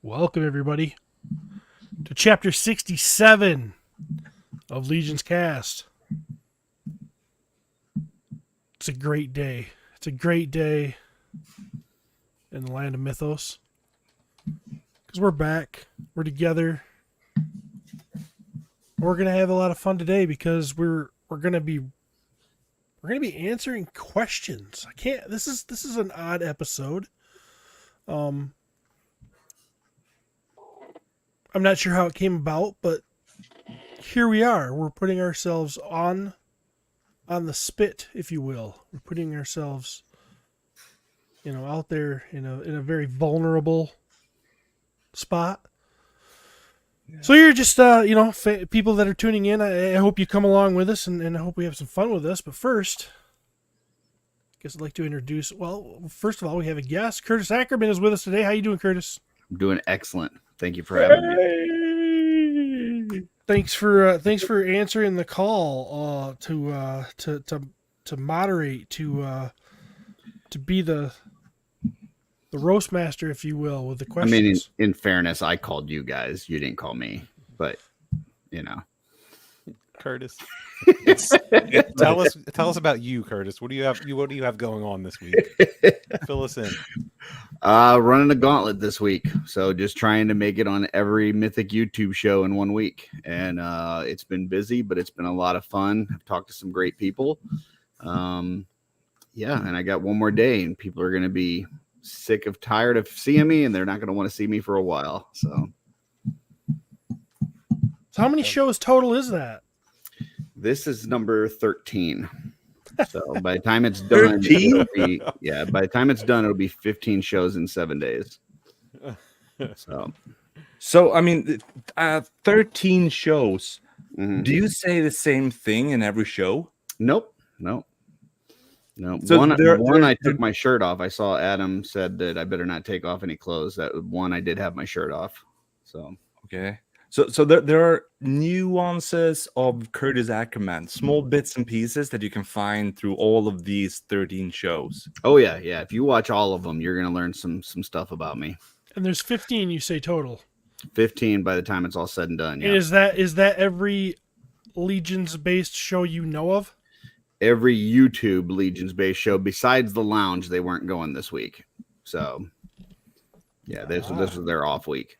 Welcome, everybody, to Chapter 67 of LegionsCast. It's a great day. It's a great day in the land of Mythos. Because we're back. We're together. We're going to have a lot of fun today because we're going to be answering questions. This is an odd episode. I'm not sure how it came about, but here we are. We're putting ourselves on the spit, if you will. We're putting ourselves, out there in a very vulnerable spot. Yeah. So you're just, people that are tuning in. I hope you come along with us, and I hope we have some fun with this. But first, I guess I'd like to introduce. Well, first of all, we have a guest. Curtis Ackerman is with us today. How you doing, Curtis? I'm doing excellent. Thank you for having me. Thanks for answering the call to moderate, to be the roast master, if you will, with the questions. I mean, in fairness, I called you guys. You didn't call me, but Curtis. Tell us about you, Curtis. What do you have going on this week? Fill us in. Running a gauntlet this week, so just trying to make it on every Mythic YouTube show in 1 week, and it's been busy, but it's been a lot of fun. I've talked to some great people. And I got one more day, and people are going to be tired of seeing me, and they're not going to want to see me for a while. So how many shows total is that? This is number 13. So by the time it's done, it'll be 15 shows in 7 days. So I mean, 13 shows. Mm-hmm. Do you say the same thing in every show? Nope. So one I took my shirt off. I saw Adam said that I better not take off any clothes. That one I did have my shirt off. So okay. So there are nuances of Curtis Ackerman, small bits and pieces that you can find through all of these 13 shows. Oh yeah. If you watch all of them, you're gonna learn some stuff about me. And there's 15, you say, total. 15 by the time it's all said and done. Yeah. And is that every Legions-based show you know of? Every YouTube Legions-based show besides the Lounge, they weren't going this week. So yeah, this was their off week.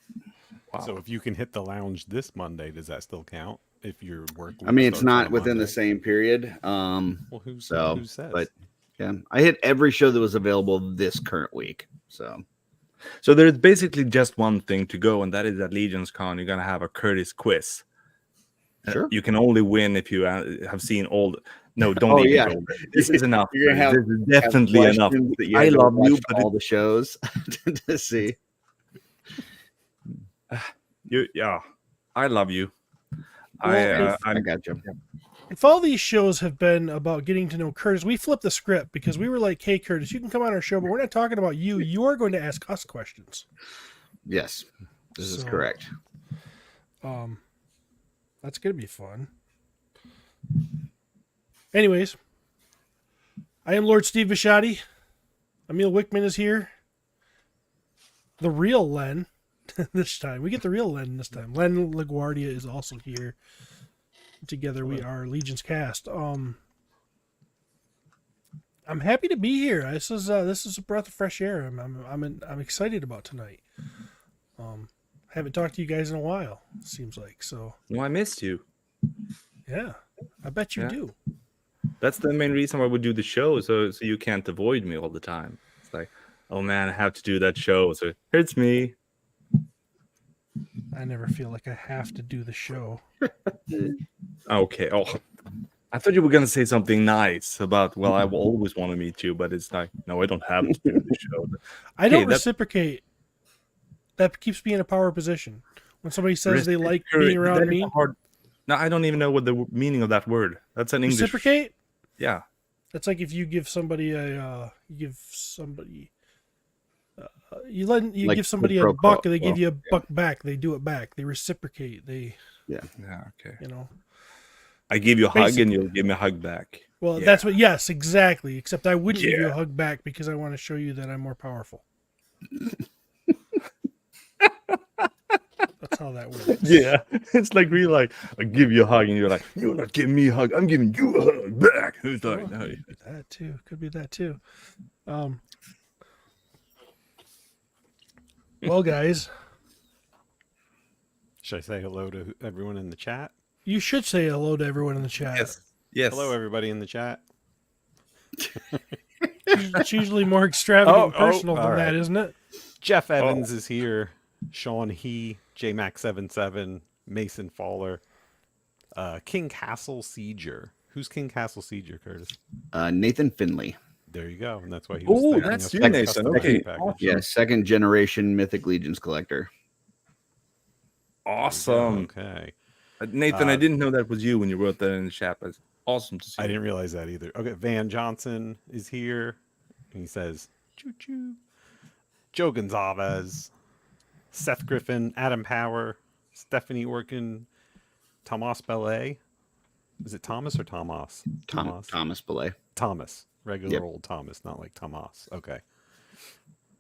Wow. So if you can hit the Lounge this Monday, does that still count? If your work, I mean, it's not within the same period. Well, who says? But yeah, I hit every show that was available this current week. So there's basically just one thing to go, and that is at LegionsCon. You're gonna have a Curtis quiz. Sure. You can only win if you have seen all. No, don't even go. This is enough. You're gonna this is definitely enough. I love you, but all the shows to see. I love you. Well, I got you. If all these shows have been about getting to know Curtis, we flipped the script because we were like, "Hey, Curtis, you can come on our show, but we're not talking about you. You are going to ask us questions." Yes, this is correct. That's going to be fun. Anyways, I am Lord Steve Bishotti. Emil Wickman is here. The real Len. This time we get the real Len this time. Len LaGuardia is also here. Together we are LegionsCast. I'm happy to be here. This is a breath of fresh air. I'm excited about tonight. Haven't talked to you guys in a while, it seems like. So well, I missed you. Yeah, I bet you do. That's the main reason why we do the show, so you can't avoid me all the time. It's like, oh man, I have to do that show, so it hurts me. I never feel like I have to do the show. Okay. Oh, I thought you were gonna say something nice about. Well, I always want to meet you, but it's like, no, I don't have to do the show. I don't reciprocate. That keeps me in a power position. When somebody says they like being around me. No, I don't even know what the meaning of that word. That's an English. Reciprocate? Yeah. That's like if you give somebody give somebody a buck, and they give you a buck back. They do it back. They reciprocate. Yeah. Okay. I give you a hug and you'll give me a hug back. Well, that's what. Yes, exactly. Except I wouldn't give you a hug back because I want to show you that I'm more powerful. That's how that works. Yeah, it's like really like I give you a hug, and you're like, you're not giving me a hug, I'm giving you a hug back. Who's Oh, like, no. could be that too. Could be that too. Well, guys, Should I say hello to everyone in the chat? you should say hello to everyone in the chat. Yes. Hello, everybody in the chat. It's usually more extravagant and personal than all that, right. isn't it? Jeff Evans is here. Sean He, JMac77, Mason Faller, King Castle Sieger. Who's King Castle Sieger, Curtis? Nathan Finley. There you go, and that's why he was. Oh, thanking that's us you, for the Nathan. custom Okay, package. awesome. Yeah, second generation Mythic Legions collector. Awesome. Okay. Nathan, I didn't know that was you when you wrote that in the chat, but it's awesome to see. I didn't realize that either. Okay, Van Johnson is here. And he says, choo choo. Joe Gonzalez, Seth Griffin, Adam Power, Stephanie Orkin, Tomas Belay. Is it Thomas or Tomas? Thomas Belay. Thomas. Regular Yep. old Thomas, not like Tomas. Okay.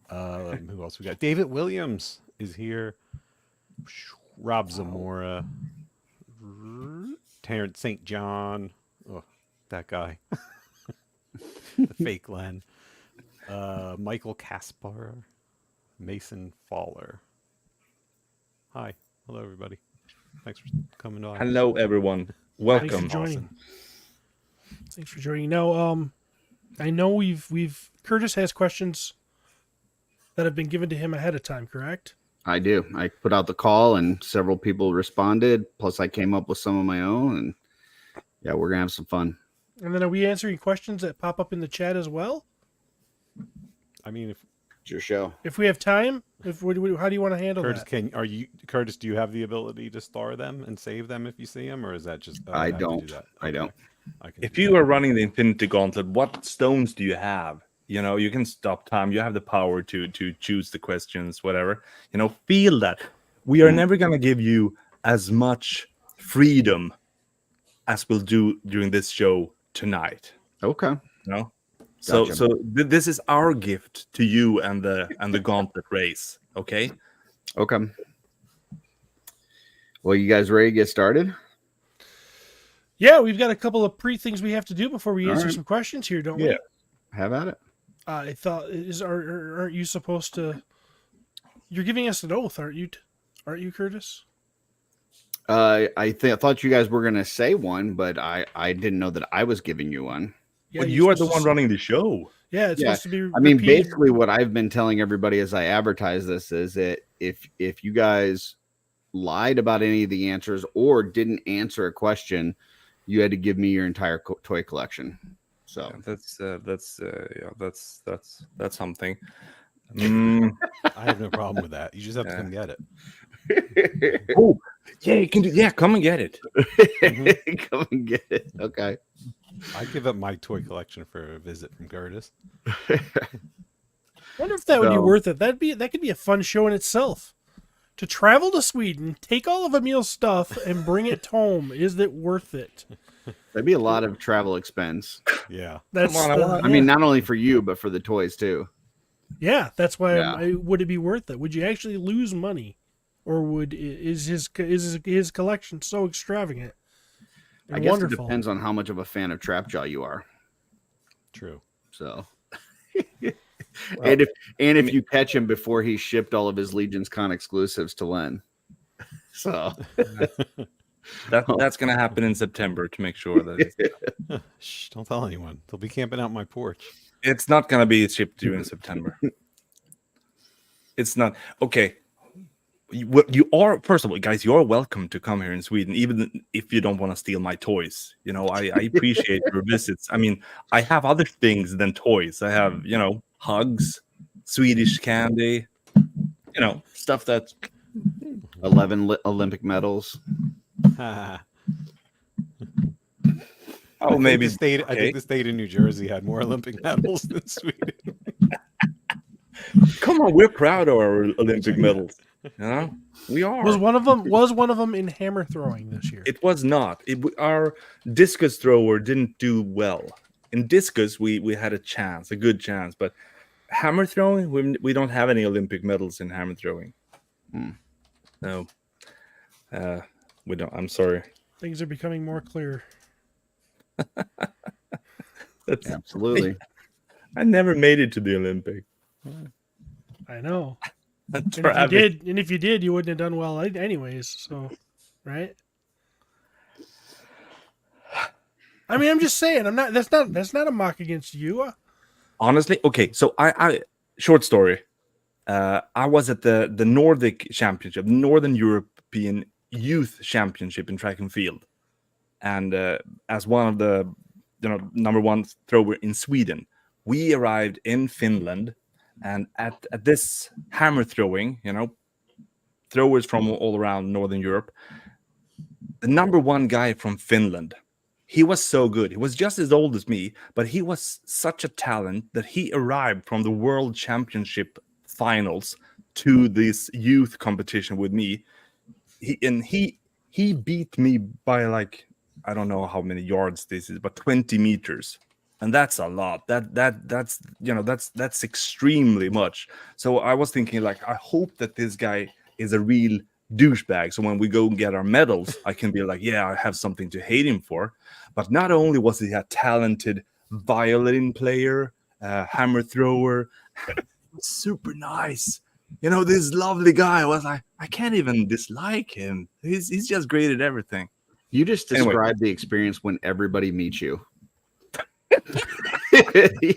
Who else we got? David Williams is here. Rob Zamora. Terrence St. John. Oh, that guy. The fake Len. Michael Kaspar. Mason Faller. Hi. Hello, everybody. Thanks for coming on. Hello, everyone. Welcome. Thanks for joining. Awesome. Thanks for joining. Now, I know we've Curtis has questions that have been given to him ahead of time, correct? I do. I put out the call and several people responded. Plus, I came up with some of my own. And yeah, we're going to have some fun. And then are we answering questions that pop up in the chat as well? I mean, if It's your show. If we have time, how do you want to handle Curtis, that? Curtis, do you have the ability to star them and save them if you see them, or is that just? I have to don't. do that? I don't. I can If do you that. are running the Infinity Gauntlet, what stones do you have? You know, you can stop time. You have the power to choose the questions, whatever. You know, feel that. We are never going to give you as much freedom as we'll do during this show tonight. Okay. You know? So Gotcha. this is our gift to you and the gauntlet race. Okay. Okay. Well, you guys ready to get started? Yeah, we've got a couple of things we have to do before we All answer right. some questions here, don't Yeah. we? Have at it. I thought aren't you supposed to? You're giving us an oath, aren't you? Aren't you, Curtis? I thought you guys were going to say one, but I didn't know that I was giving you one. Yeah, Well, you're you are the supposed one to- running the show. Yeah, it's Yeah, supposed to be. I mean, repeated. basically what I've been telling everybody as I advertise this is that if you guys lied about any of the answers or didn't answer a question, you had to give me your entire toy collection. So Yeah, that's something. I have no problem with that. You just have to come get it. Oh, yeah, you can do. Yeah, come and get it. come and get it. Okay. I give up my toy collection for a visit from Curtis. I wonder if that would be So- worth it. That could be a fun show in itself. To travel to Sweden, take all of Emil's stuff, and bring it home. Is it worth it? That'd be a lot of travel expense. Yeah. That's Come on, I mean, not only for you, but for the toys too. yeah, that's why. Yeah. Would it be worth it? Would you actually lose money, or is his collection so extravagant? I And guess wonderful. it depends on how much of a fan of Trapjaw you are. True. So, and if you catch him before he shipped all of his Legions Con exclusives to Len, so That's gonna happen in September to make sure that Shh, don't tell anyone. They'll be camping out my porch. it's not gonna be shipped during September. It's not okay. You are, first of all, guys, you are welcome to come here in Sweden, even if you don't want to steal my toys. You know, I appreciate your visits. I mean, I have other things than toys. I have, you know, hugs, Swedish candy, you know, stuff that 11 Olympic medals. I oh maybe I okay. think the state of New Jersey had more Olympic medals than Sweden. Come on, we're proud of our Olympic medals. You know, we are. Was one of them in hammer throwing this year? It was not. Our discus thrower didn't do well. In discus, we had a good chance, but hammer throwing, we don't have any Olympic medals in hammer throwing. Hmm. So We don't. I'm sorry. Things are becoming more clear. That's, Absolutely. I never made it to the Olympic. I know. And Travis. if you did, you wouldn't have done well anyways. So, right? I mean, I'm just saying. I'm not. That's not a mock against you. Honestly, okay. So I short story. I was at the Nordic Championship, Northern European Youth Championship in track and field, and as one of the number one thrower in Sweden, we arrived in Finland, and at this hammer throwing, throwers from all around Northern Europe, the number one guy from Finland. He was so good. He was just as old as me, but he was such a talent that he arrived from the World Championship finals to this youth competition with me. He beat me by like, I don't know how many yards this is, but 20 meters. And that's a lot. That's extremely much. So I was thinking, like, I hope that this guy is a real douchebag. So when we go and get our medals, I can be like, yeah, I have something to hate him for. But not only was he a talented violin player, hammer thrower, super nice. This lovely guy. I was like, I can't even dislike him. He's just great at everything. You just Anyway. described the experience when everybody meets you.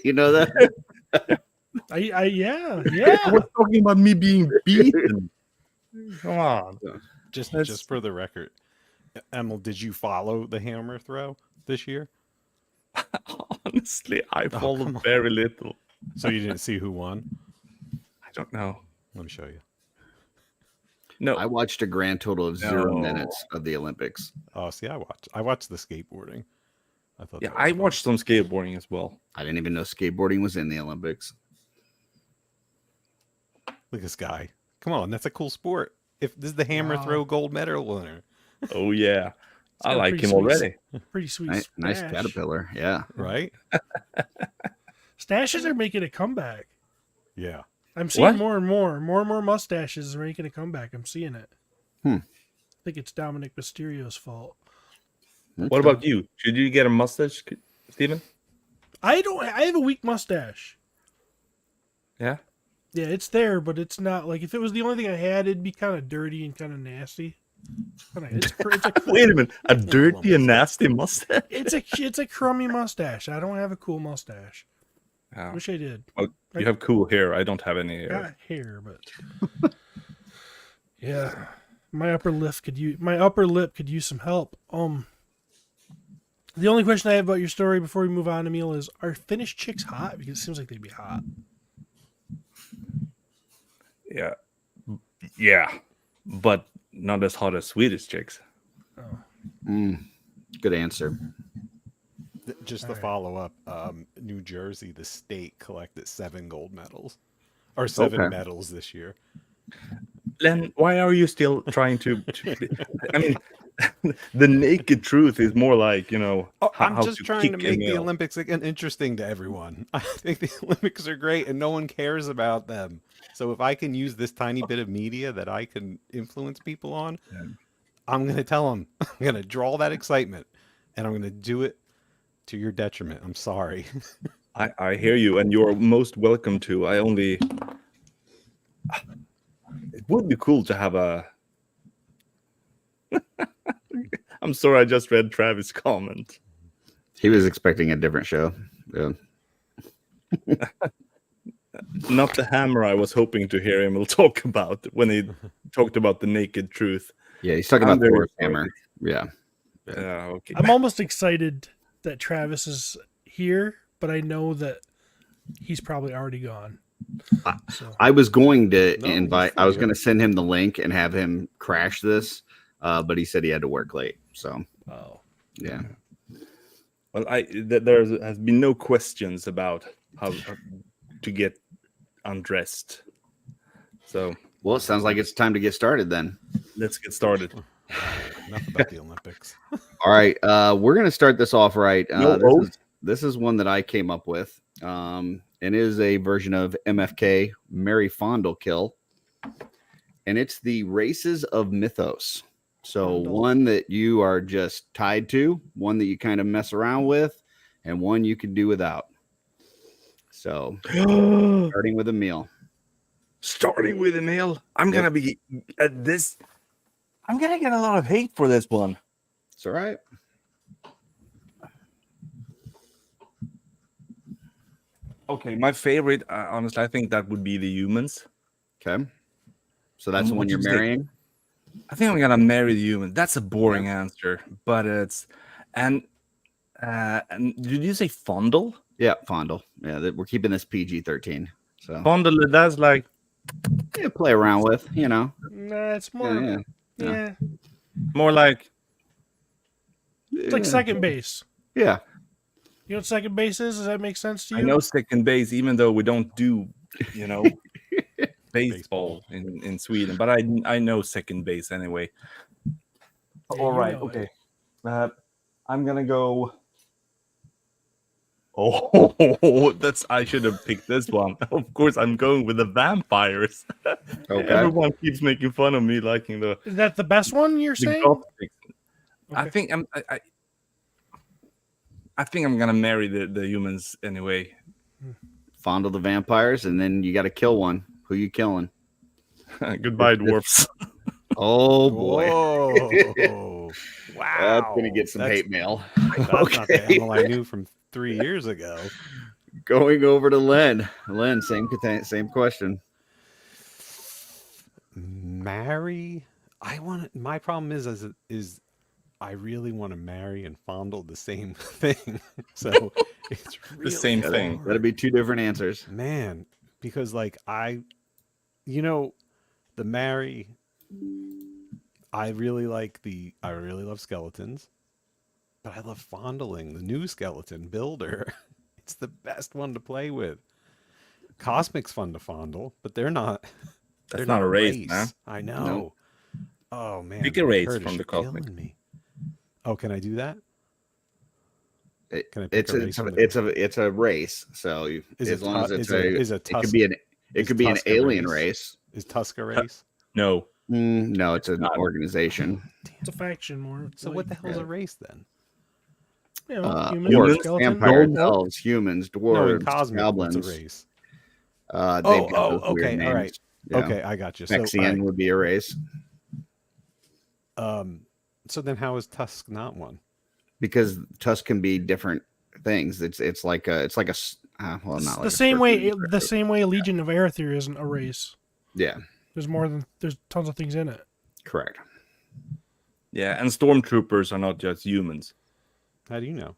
You know that? Yeah. I was talking about me being beaten. Come on. Just for the record, Emil, did you follow the hammer throw this year? Honestly, I come followed on. very little. So you didn't see who won? I don't know. Let me show you. No. I watched a grand total of 0 No. minutes of the Olympics. Oh, see, I watched the skateboarding. I thought. Yeah, that was I fun. watched some skateboarding as well. I didn't even know skateboarding was in the Olympics. Look at this guy. Come on, that's a cool sport. If this is the hammer Wow. throw gold medal winner, Oh yeah, I got a like pretty him sweet already. Pretty sweet. Nice stash. caterpillar. Yeah. right? Stashes are making a comeback. Yeah. I'm seeing What? more and more mustaches are making a comeback. I'm seeing it. Hmm. I think it's Dominic Mysterio's fault. What about you? Should you get a mustache, Steven? I have a weak mustache. Yeah. Yeah, it's there, but it's not like if it was the only thing I had, it'd be kind of dirty and kind of nasty. It's a Wait a minute, a dirty and nasty mustache? it's a crummy mustache. I don't have a cool mustache. Oh. Wish I did. Well, you have cool hair. I don't have any hair. Got hair, but yeah, my upper lip could use some help. The only question I have about your story before we move on, Emil, is are Finnish chicks hot? Because it seems like they'd be hot. Yeah. Yeah. But not as hot as Swedish chicks. Good answer. Just the All right. follow up. New Jersey, the state, collected 7 gold medals, or 7 Okay. medals this year. Len, why are you still trying to I mean, the naked truth is more like, I'm just trying to kick a make the nail. Olympics again interesting to everyone. I think the Olympics are great and no one cares about them. So if I can use this tiny bit of media that I can influence people on, Yeah. I'm going to tell them. I'm going to draw that excitement, and I'm going to do it to your detriment. I'm sorry. I hear you, and you're most welcome to. It would be cool to have a. I'm sorry, I just read Travis' comment. He was expecting a different show. Yeah. Not the hammer I was hoping to hear him talk about when he talked about the naked truth. Yeah, he's talking I'm about very Thor's sorry. hammer. Yeah. Okay. I'm almost excited that Travis is here, but I know that he's probably already gone. So I was going to No, he's invite, still I was here. going to send him the link and have him crash this, but he said he had to work late. So, oh, yeah. Well, there has been no questions about how to get undressed. So Well, it sounds like it's time to get started then. let's get started. Enough about the Olympics. All right. We're going to start this off right. No oath? This is one that I came up with. And it is a version of MFK, Mary Fondle Kill. And it's the Races of Mythos. So Fondle. one that you are just tied to, one that you kind of mess around with, and one you can do without. So starting with a meal. Starting with a meal. I'm Yep. gonna be at this. I'm gonna get a lot of hate for this one. It's all right. Okay, my favorite, honestly, I think that would be the humans. Okay. So that's the one What you're did you say? marrying. I think I'm gonna marry the human. That's a boring answer, but it's and did you say fondle? Yeah, fondle. Yeah, we're keeping this PG-13. So Fondle. That's like yeah, play around with, you know. Nah, it's more. Yeah, Yeah. more like It's like second base. Yeah. You know what second base is? Does that make sense to you? I know second base, even though we don't do, you know, baseball in Sweden, but I know second base anyway. Yeah, All you right, know it. okay. I'm gonna go. Oh, that's I should have picked this one. Of course, I'm going with the vampires. Okay. Everyone keeps making fun of me liking the Is that the best one you're saying? gothic. I Okay. think I think I'm gonna marry the humans anyway. Fondle the vampires, and then you got to kill one. Who you killing? Goodbye, dwarfs. Oh boy. Whoa. Wow. That's gonna get some That's- hate mail. That's not the Emil I knew from 3 years ago. Going over to Len. Len, same question. Marry? My problem is I really want to marry and fondle the same thing. So it's really same thing. hard. That'd be two different answers. Man, because like the marry, I really love skeletons, but I love fondling the new skeleton builder. It's the best one to play with. Cosmic's fun to fondle, but they're not. That's not a race, man. I know. Oh man, Pick a race Curtis, from the you're Cosmic. killing me. Oh, can I do that? Can I pick It's a a race from the- it's a race. So Is as it long as Tu- it's is a it could Tusk- be an is could be an Tusk a alien race? race. Is Tusk a race? No, No, it's an not. organization. It's a faction more. It's So like, what the hell's a race then? You know, Humans, humans, skeleton, vampires, orc. elves, humans, No, in dwarves, Cosmic, goblins. what's a race? They've got those weird Okay, all names. right. Yeah. Okay, I got you. So, Mexian would be a race so then how is Tusk not one? because Tusk can be different things. It's like a well, not like The a same person, way Legion of Aether isn't a race. Yeah, There's tons of things in it. correct. yeah, and stormtroopers are not just humans. How do you know?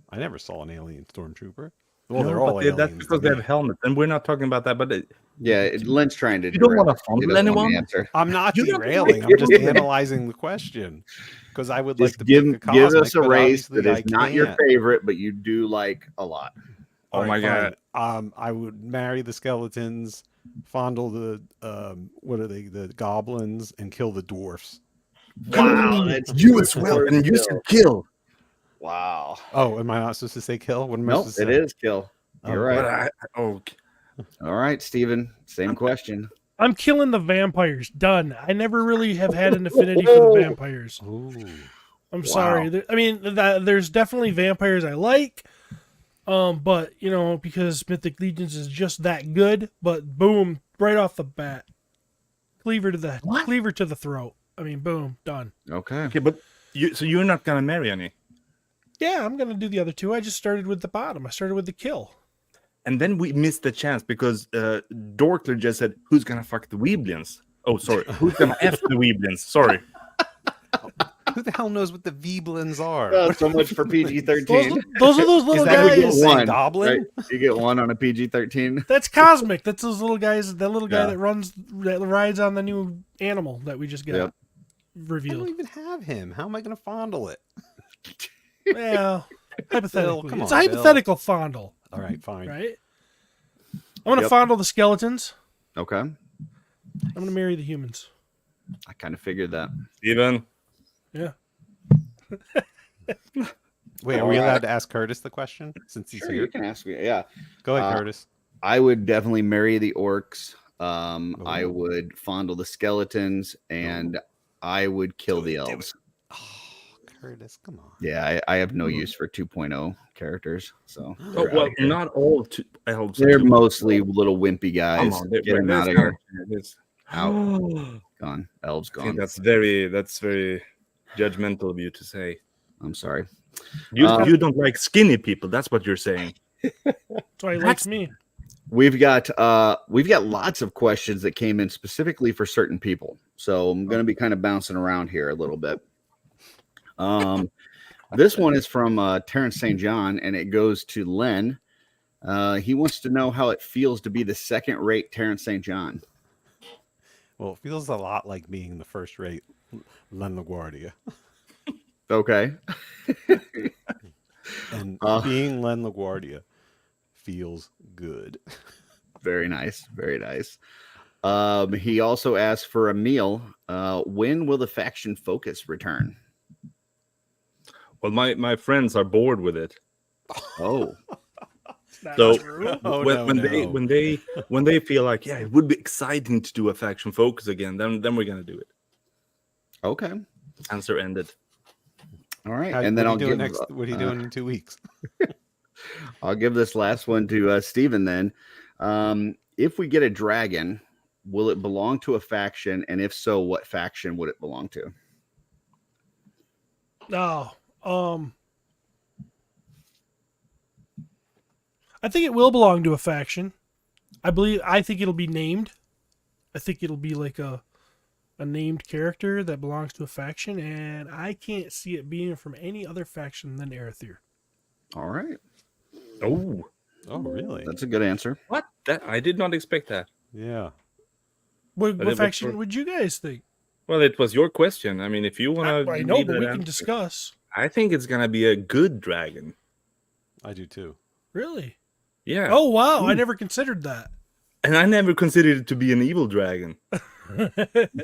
I never saw an alien stormtrooper. Well, No, they're but all aliens. that's because to they me. have helmets, and we're not talking about that. But Yeah, Lynn's trying to. You don't derail wanna it. He fondle doesn't want anyone? the answer. I'm not You don't derailing. like I'm just it. analyzing the question because I would Just like to pick a give cosmic, us a but race obviously that is I not your can't. favorite, but you do like a lot. Oh All my right, God. fine. I would marry the skeletons, fondle the what are they? The goblins, and kill the dwarfs. Wow, that's you as two well, words and you kill. said kill. Wow. Oh, am I not supposed to say kill? What am I Nope, supposed to it say? is kill. You're Oh, right. But okay. All right, Steven. Same question. I'm killing the vampires. Done. I never really have had an affinity for the vampires. Ooh. I'm sorry. There's definitely vampires I like. But because Mythic Legions is just that good. But boom, right off the bat, cleaver to the throat. I mean, boom, done. Okay. Okay, but you're not gonna marry any, Yeah, I'm gonna do the other two. I just started with the bottom. I started with the kill. and then we missed the chance because Dorkler just said, "Who's gonna fuck the Weeblians?" Oh, sorry, who's gonna f the Weeblians? Sorry. Who the hell knows what the Veeblins are? Oh, so much for PG-13. Those are those little Is that what you guys. say, One, goblin? right? You get one on a PG-13. That's cosmic. That's those little guys. That little guy Yeah. that rides on the new animal that we just got Yep. I don't revealed. even have him. How am I going to fondle it? Well, hypothetically, come it's on, a hypothetical fondle, All right, fine. right? I'm gonna Yep. fondle the skeletons. Okay. I'm gonna marry the humans. I kind of figured that. Steven. Yeah. Wait, are we allowed to ask Curtis the question since he's Sure, here? you can ask me. Yeah. Go ahead, Curtis. I would definitely marry the orcs. I would fondle the skeletons, and I would kill Do the it, do elves. Oh, Curtis, come on. Yeah, I have no use for 2.0 characters, so Oh they're out well, of here. not all elves. Are They're 2.0. mostly little wimpy Come guys. on, Get them there's out of here. Out. I Gone. Elves think gone. that's very judgmental of you to say. I'm sorry. You don't like skinny people. That's what you're saying. That's why he likes me. We've got lots of questions that came in specifically for certain people. So I'm going to be kind of bouncing around here a little bit. This one is from Terrence St. John, and it goes to Len. He wants to know how it feels to be the second-rate Terrence St. John. Well, it feels a lot like being the first-rate Len LaGuardia. Okay. And being Len LaGuardia feels good. Very nice. Very nice. He also asked for a meal. When will the faction focus return? Well, my friends are bored with it. Oh, That's So true. Oh, when they feel like, yeah, it would be exciting to do a faction focus again, then we're gonna do it. okay. Answer ended. All right. And then what are you doing in 2 weeks? I'll give this last one to Steven then. If we get a dragon, will it belong to a faction? And if so, what faction would it belong to? Oh, I think it will belong to a faction. I think it'll be named. I think it'll be like a named character that belongs to a faction, and I can't see it being from any other faction than Arethyr. All right. Oh, really? That's a good answer. what? That I did not expect that. Yeah. What faction would you guys think? Well, it was your question. I mean, if you want to, I know, but we can discuss. I think it's gonna be a good dragon. I do too. Really? Yeah. Oh, wow. I never considered that. And I never considered it to be an evil dragon.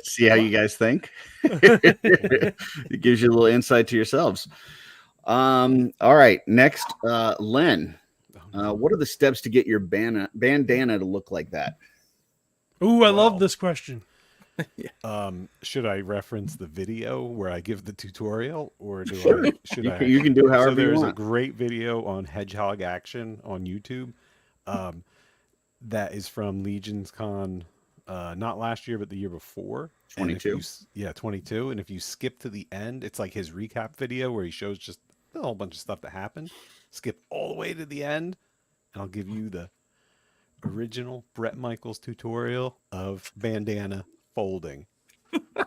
See how you guys think? It gives you a little insight to yourselves. All right. Next, Len. What are the steps to get your bandana to look like that? Ooh, I love this question. Should I reference the video where I give the tutorial, or do Sure. I? Should I? You can do however So you there's a want. great video on Hedgehog Action on YouTube. That is from LegionsCon, not last year, but the year before. 22. 22. And if you skip to the end, it's like his recap video where he shows just a whole bunch of stuff that happened. Skip all the way to the end, and I'll give you the original Brett Michaels tutorial of bandana folding.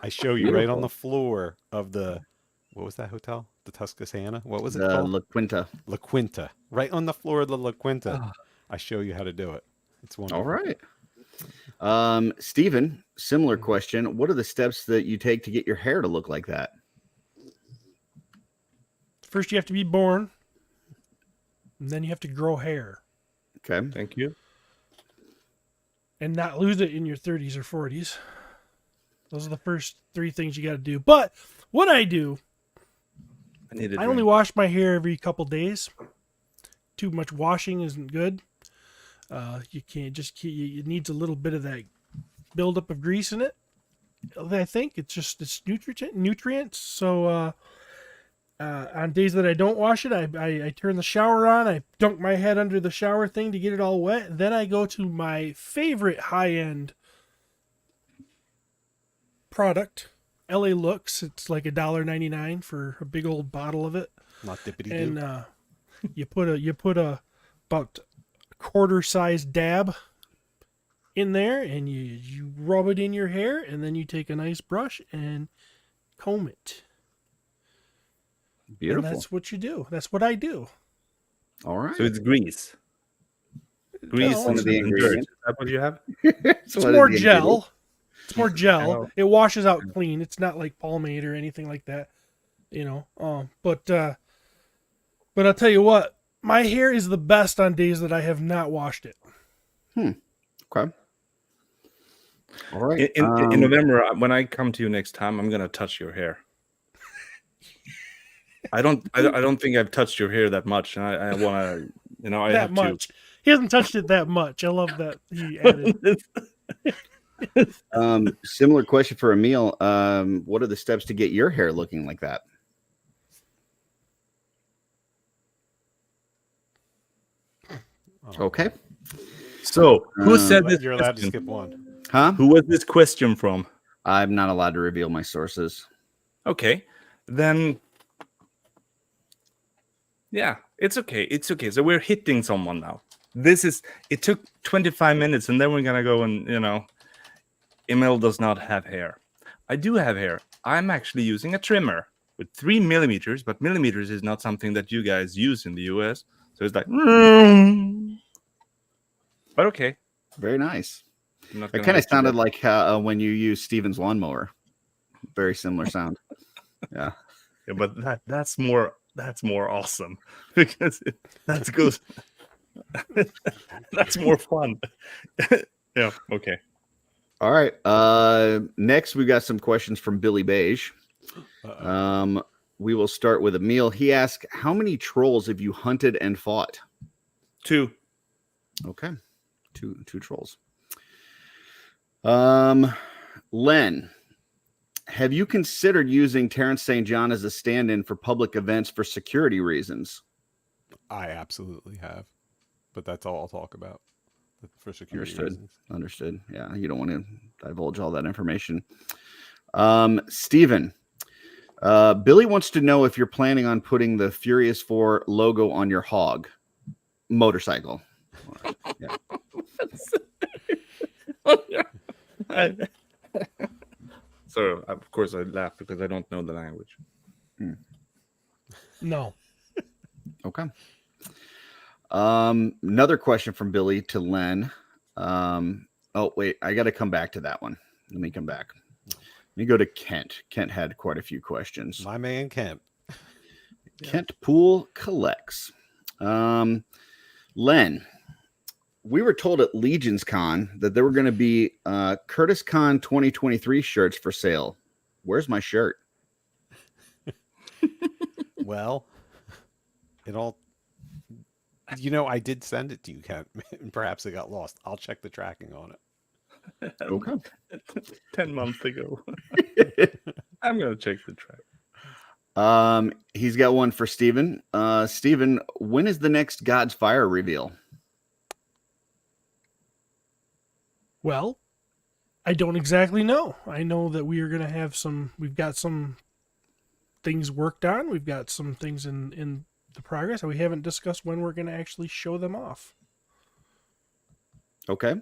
I show you right on the floor of what was that hotel? The Tuscasana? What was it called? La Quinta. La Quinta. Right on the floor of the La Quinta. I show you how to do it. It's wonderful. All right. Steven, similar question. What are the steps that you take to get your hair to look like that? First, you have to be born, and then you have to grow hair Okay. Thank you. and not lose it in your 30s or 40s. Those are the first 3 things you got to do. But what I do, I only wash my hair every couple days. Too much washing isn't good. You can't just it needs a little bit of that buildup of grease in it. I think it's nutrients. So on days that I don't wash it, I turn the shower on. I dunk my head under the shower thing to get it all wet. Then I go to my favorite high-end product, LA Looks. It's like $1.99 for a big old bottle of it. Not dippity And doo. you put a about quarter-sized dab in there, and you rub it in your hair, and then you take a nice brush and comb it. Beautiful. And that's what you do. That's what I do. All right. So it's grease. Grease No, and it's the dirt. ingredient. Is that what you have? It's What more is the gel. It's more I gel. know. It washes out clean. It's not like pomade or anything like that. But I'll tell you what, my hair is the best on days that I have not washed it. Okay. All right. In November, when I come to you next time, I'm gonna touch your hair. I don't think I've touched your hair that much, and I want to, I That have much. He hasn't touched it that much. I love that he added. to. Similar question for Emil. What are the steps to get your hair looking like that? Okay. So, who said this? You're allowed to question? skip one. Huh? Who was this question from? I'm not allowed to reveal my sources. Okay, then. Yeah, it's okay. It's okay. So we're hitting someone now. It took 25 minutes, and then we're gonna go and Emil does not have hair. I do have hair. I'm actually using a trimmer with 3 millimeters, but millimeters is not something that you guys use in the US. So it's like, but okay. Very nice. I'm not It gonna kind of let you sounded go. like when you use Steven's lawnmower. Very similar sound. Yeah. Yeah, but that's more awesome because that goes. That's more fun. Yeah. Okay. All right. Next, we got some questions from Billy Beige. We will start with Emil. He asked, how many trolls have you hunted and fought? 2. Okay. Two trolls. Len, have you considered using Terrence St. John as a stand-in for public events for security reasons? I absolutely have, but that's all I'll talk about for security reasons. Understood. Yeah, you don't want to divulge all that information. Steven, Billy wants to know if you're planning on putting the Furious 4 logo on your hog motorcycle. Yeah. So of course I laugh because I don't know the language. No. Okay. Another question from Billy to Len. Oh wait, I got to come back to that one. Let me come back. Let me go to Kent. Kent had quite a few questions. My man Kent. Kent Pool collects. Len, we were told at LegionsCon that there were going to be Curtis Con 2023 shirts for sale. Where's my shirt? Well, it all. I did send it to you, Kent. Perhaps it got lost. I'll check the tracking on it. Okay. 10 months ago. I'm gonna check the track. He's got one for Steven. Steven, when is the next God's Fire reveal? Well, I don't exactly know. I know that we are going to have we've got some things worked on. We've got some things in the progress, and we haven't discussed when we're going to actually show them off. Okay.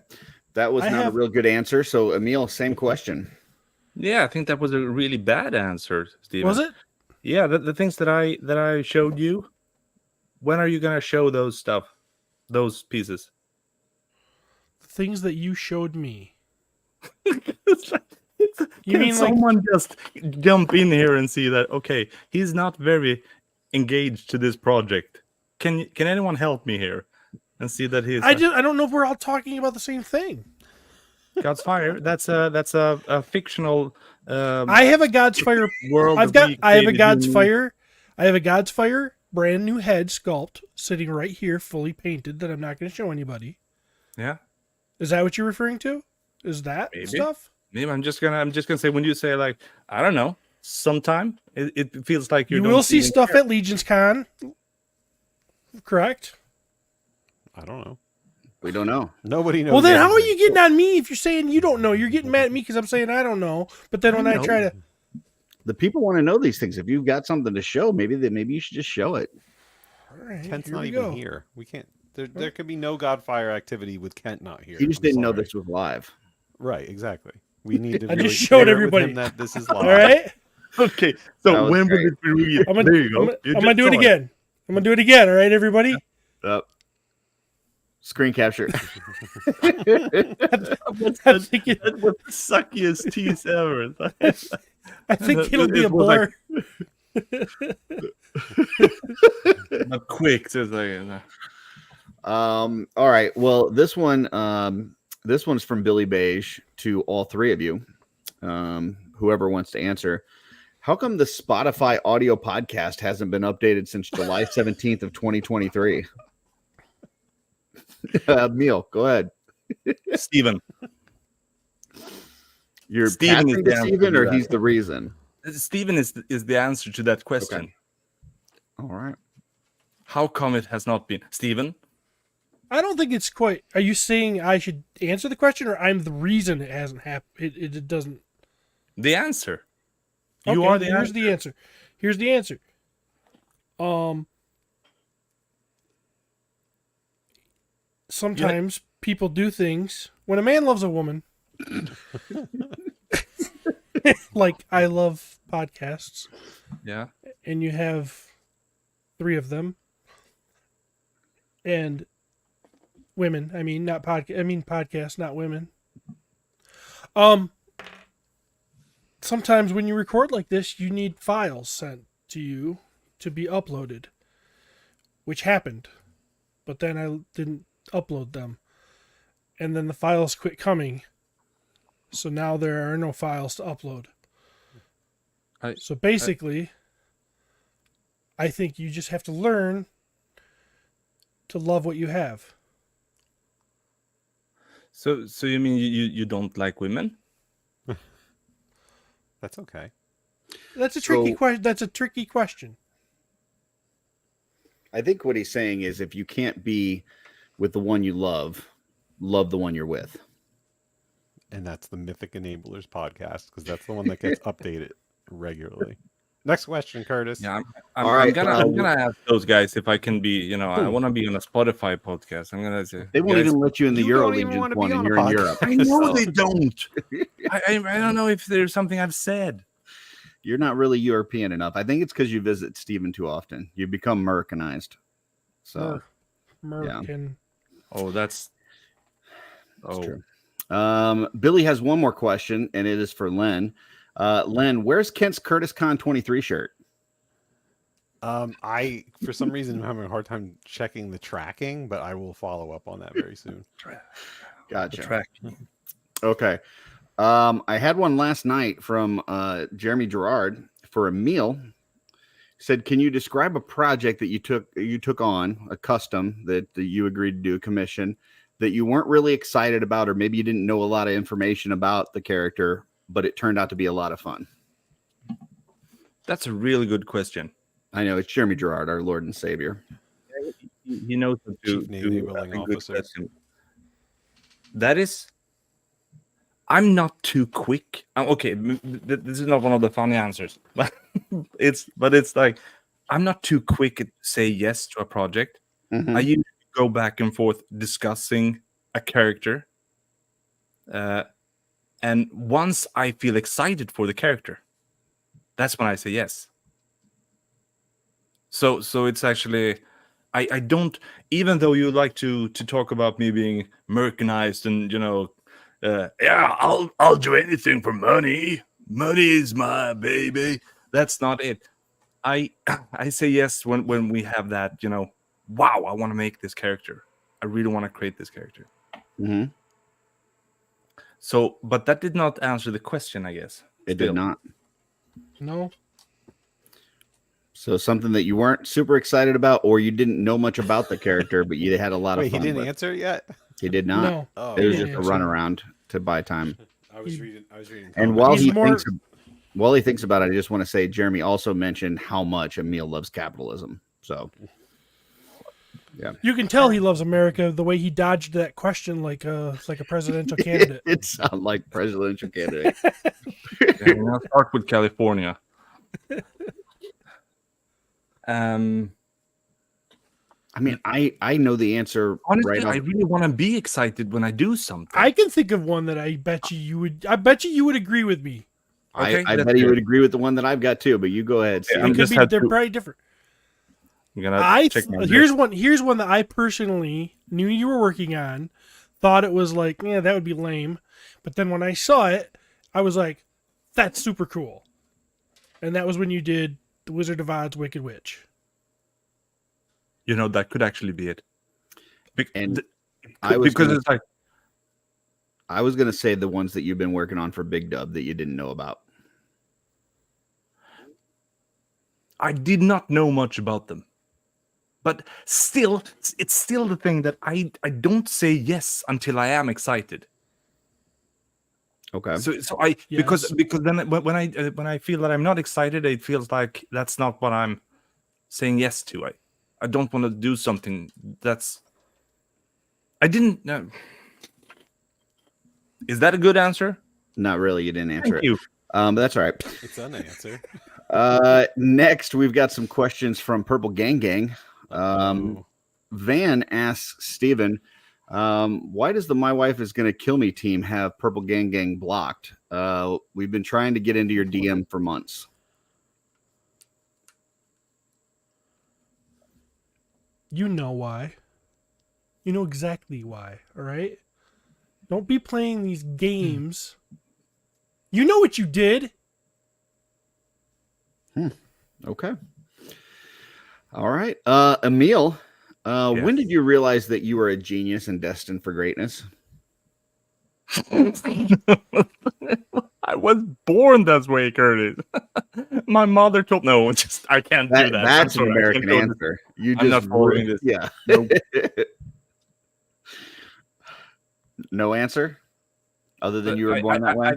That was not a real good answer. So, Emil, same question. Yeah, I think that was a really bad answer, Steven. Was it? Yeah, the things that I showed you. When are you gonna show those those pieces? The things that you showed me. You mean someone just jump in here and see that? Okay, he's not very engaged to this project. Can anyone help me here and see that he's? I don't know if we're all talking about the same thing. God's Fire. That's a fictional. I have a God's Fire world. I have a God's Fire. I have a God's Fire brand new head sculpt sitting right here, fully painted, that I'm not going to show anybody. Yeah. Is that what you're referring to? Is that stuff? Maybe I'm just gonna say, when you say, like, I don't know, sometime it feels like you will see stuff at LegionsCon. Correct? I don't know. We don't know. Nobody knows. Well, then how are you getting on me if you're saying you don't know? You're getting mad at me because I'm saying I don't know. But then when I try to, the people want to know these things. If you've got something to show, maybe you should just show it. all right, Kent's here not we even go. here. We can't. There could be no Godfire activity with Kent not here. He just didn't know this was live. Right, exactly. We need to. I really just showed share it with everybody. him that this is live. All right, Okay, so when will it be real? I'm There you go. gonna do it again. I'm gonna do it again. All right, everybody. Screen capture. That's the suckiest tease ever. I think it'll be a blur. Not quick. So it's like, All right. Well, this one's from Billy Beige to all three of you. Whoever wants to answer. How come the Spotify audio podcast hasn't been updated since July 17th of 2023? Neil, go ahead. Steven. You're Steven is passing the to answer Steven, to or that. he's the reason? Steven is the answer to that question. All right. How come it has not been Steven? I don't think it's quite. Are you saying I should answer the question, or I'm the reason it hasn't happened? It doesn't. The answer. You Okay, are the here's answer. the answer. Here's the answer. Sometimes people do things when a man loves a woman. Like I love podcasts, Yeah. and you have 3 of them, and women. I mean, not podcast. I mean podcasts, not women. Sometimes when you record like this, you need files sent to you to be uploaded, which happened, but then I didn't upload them, and then the files quit coming. So now there are no files to upload. So basically, I think you just have to learn to love what you have. So you mean you don't like women? That's okay. That's a tricky question. That's a tricky question. I think what he's saying is if you can't be with the one you love the one you're with. And that's the Mythic Enablers podcast because that's the one that gets updated regularly. Next question, Curtis. Yeah, All right, I'm gonna ask those guys if I can be. You know, I want to be on a Spotify podcast. I'm gonna say They won't guys, even let you in the You Euro don't even Legions wanna be one, on and a you're in podcast. Europe. I know So- they don't. I don't know if there's something I've said. You're not really European enough. I think it's because you visit Steven too often. You become Americanized. So Merkin. Oh, that's true. Billy has one more question, and it is for Len. Len, where's Kent's Curtis Con 23 shirt? I for some reason am having a hard time checking the tracking, but I will follow up on that very soon. Gotcha. track. Okay. I had one last night from Jeremy Gerard for a meal. Said, can you describe a project that you took on, a custom that you agreed to do, a commission that you weren't really excited about, or maybe you didn't know a lot of information about the character, but it turned out to be a lot of fun? That's a really good question. I know it's Jeremy Gerard, our Lord and Savior. He knows how to Chief do enabling a good officer. question. That is, I'm not too quick. Okay, this is not one of the funny answers, but it's like I'm not too quick to say yes to a project. Mhm. I usually go back and forth discussing a character, and once I feel excited for the character, that's when I say yes. So it's actually I don't, even though you like to talk about me being Americanized and yeah, I'll do anything for money. Money is my baby. That's not it. I say yes when we have that, wow, I want to make this character. I really want to create this character. Mm-hmm. So, but that did not answer the question, I guess. It did not. No. So something that you weren't super excited about, or you didn't know much about the character, but you had a lot Wait, of he fun didn't with. answer yet? He did not. No. Oh, It was he just a didn't answer. runaround to buy time. I was reading. And comments. while he thinks about it, I just want to say Jeremy also mentioned how much Emil loves capitalism. So yeah, You can tell he loves America the way he dodged that question like a presidential candidate. it sounds like presidential candidate. Yeah, I'm gonna start with California. I mean, I know the answer Honestly, right I off. really want to be excited when I do something. I can think of one that I bet you would. I bet you would agree with me. Okay, I let's bet he hear would it. agree with the one that I've got too. But you go ahead. Yeah, Steve. I'm It could just be. had They're to- probably different. I'm gonna check my Here's list. Here's one that I personally knew you were working on. Thought it was like, yeah, that would be lame. But then when I saw it, I was like, that's super cool. And that was when you did The Wizard of Oz Wicked Witch. That could actually be it. And I was because gonna- it's like I was gonna say the ones that you've been working on for Big Dub that you didn't know about. I did not know much about them. But still, it's still the thing that I don't say yes until I am excited. Okay. So I Yes. because then when I feel that I'm not excited, it feels like that's not what I'm saying yes to. I don't want to do something that's I didn't. Is that a good answer? Not really. You didn't answer Thank it. you. But that's all right. It's an answer. Next, we've got some questions from Purple Gang Gang. Oh, Van asks Steven, why does the My Wife is Gonna Kill Me team have Purple Gang Gang blocked? We've been trying to get into your DM for months. You know why. You know exactly why, all right? Don't be playing these games. You know what you did. Okay. All right. Emil, when did you realize that you were a genius and destined for greatness? I was born that way, Curtis. My mother told no, just I can't do that. That's an I'm sorry, I American can't go this- answer. You I'm just not following this. Yeah. Nope. No answer? Other than you were born that way?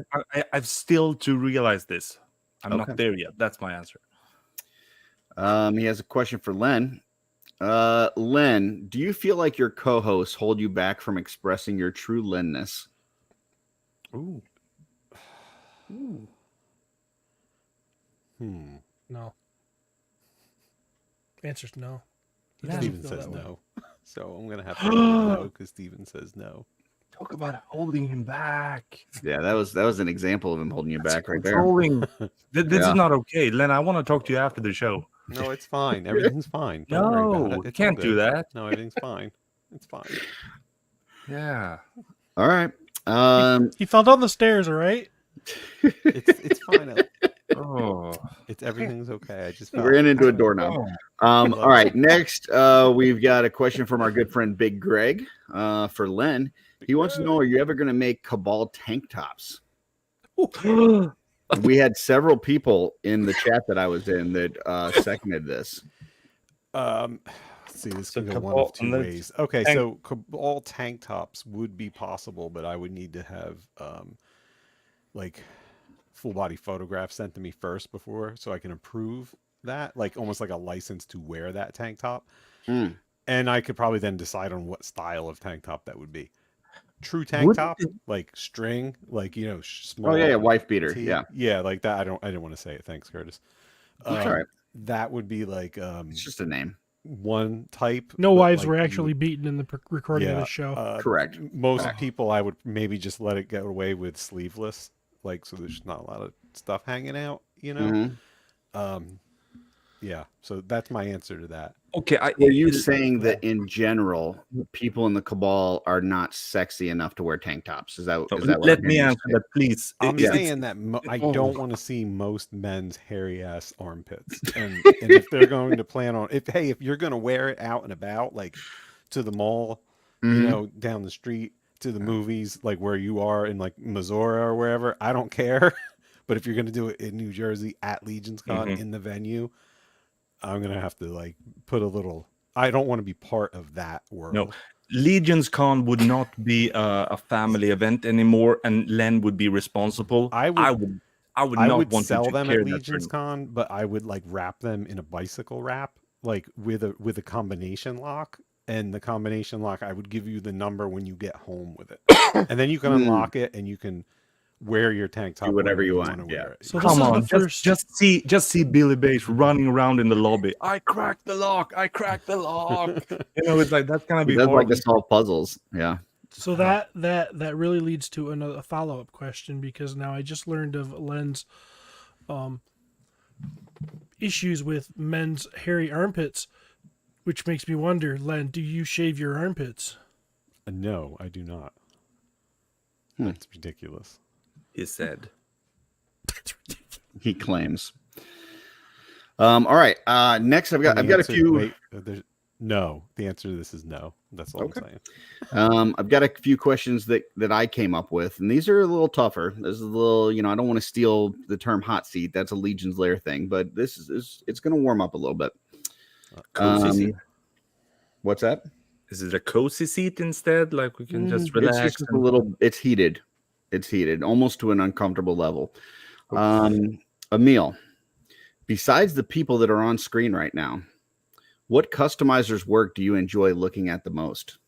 I've still to realize this. I'm Okay. not there yet. That's my answer. He has a question for Len. Len, do you feel like your co-hosts hold you back from expressing your true Lenness? Ooh. No. Answer's no. He Yeah. doesn't Steven feel says that way. no. So I'm gonna have to go no because Steven says no. Talk about holding him back. Yeah, that was an example of him holding you back right there. Controlling. This Yeah. is not okay, Len. I want to talk to you after the show. No, it's fine. Everything's fine. Don't worry about No, it. you It's all can't do good. that. No, everything's fine. It's fine. Yeah. All right. He fell down the stairs, all right? It's fine. Oh. It's everything's okay. I just Ran into a doorknob. All right. Next, we've got a question from our good friend Big Greg for Len. He wants to know, are you ever going to make Cabal tank tops? We had several people in the chat that I was in that seconded this. Let's see, this So can go one Cabal- of two and let's ways. Okay, tank- so all tank tops would be possible, but I would need to have like full body photographs sent to me first before so I can approve that, like almost like a license to wear that tank top. Mm. And I could probably then decide on what style of tank top that would be. True tank top, like string, like small. Oh yeah, wife beater. tee. Yeah, Yeah, like that. I didn't want to say it. Thanks, Curtis. that's all right. That would be like It's just a name. one type. No but, wives like, were you actually beaten in the recording of yeah, the show. Correct. Most Correct. people, I would maybe just let it get away with sleeveless, like so there's not a lot of stuff hanging out. Mhm. Yeah. So that's my answer to that. Okay. Are you saying that in general, people in the Cabal are not sexy enough to wear tank tops? Is that what Let I'm me hearing you answer say? that, please. I'm Yeah. saying that I Oh. don't want to see most men's hairy ass armpits, and if they're going to plan on if you're going to wear it out and about, like to the mall, Mhm. down the street, to the movies, like where you are in like Missouri or wherever, I don't care. But if you're going to do it in New Jersey at LegionsCon in the venue, I'm going to have to like put a little. I don't want to be part of that world. No, LegionsCon would not be a family event anymore, and Len would be responsible. I would I not would want sell you to them carry at that burden. LegionsCon, but I would like wrap them in a bicycle wrap, like with a combination lock. And the combination lock, I would give you the number when you get home with it, and then you can unlock it and you can wear your tank top whatever wherever you want want, to yeah. wear it. So this Come is on, the first. just see Billy Bates running around in the lobby. I cracked the lock. I cracked the lock. It's like that's gonna He be does like horrible. to solve puzzles. Yeah. So that really leads to another follow-up question, because now I just learned of Len's issues with men's hairy armpits, which makes me wonder, Len, do you shave your armpits? No, I do not. That's ridiculous. He said. He claims. All right. Next, I've got a few. Wait, no. The answer to this is no. That's all Okay. I'm saying. I've got a few questions that I came up with, and these are a little tougher. This is a little, I don't want to steal the term hot seat. That's a Legion's Lair thing, but this is it's going to warm up a little bit. Cozy seat. What's that? Is it a cozy seat instead? Like we can just relax. It's just a little. It's heated. It's heated almost to an uncomfortable level. Okay. Emil, besides the people that are on screen right now, what customizer's work do you enjoy looking at the most?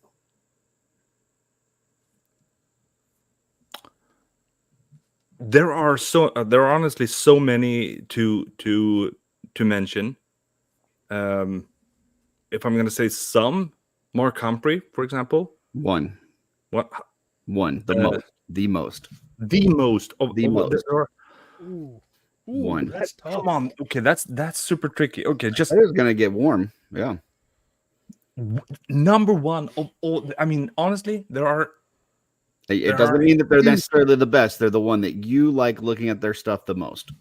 There are honestly so many to mention. If I'm going to say some, Mark Humphrey, for example. One, What the most, the most, the most of the most. there are, Ooh, One. that's tough. come on. Okay, that's super tricky. Okay, just It is going to get warm. Yeah. number one of all. I mean, honestly, there are. It There doesn't are mean that they're huge- necessarily the best. They're the one that you like looking at their stuff the most.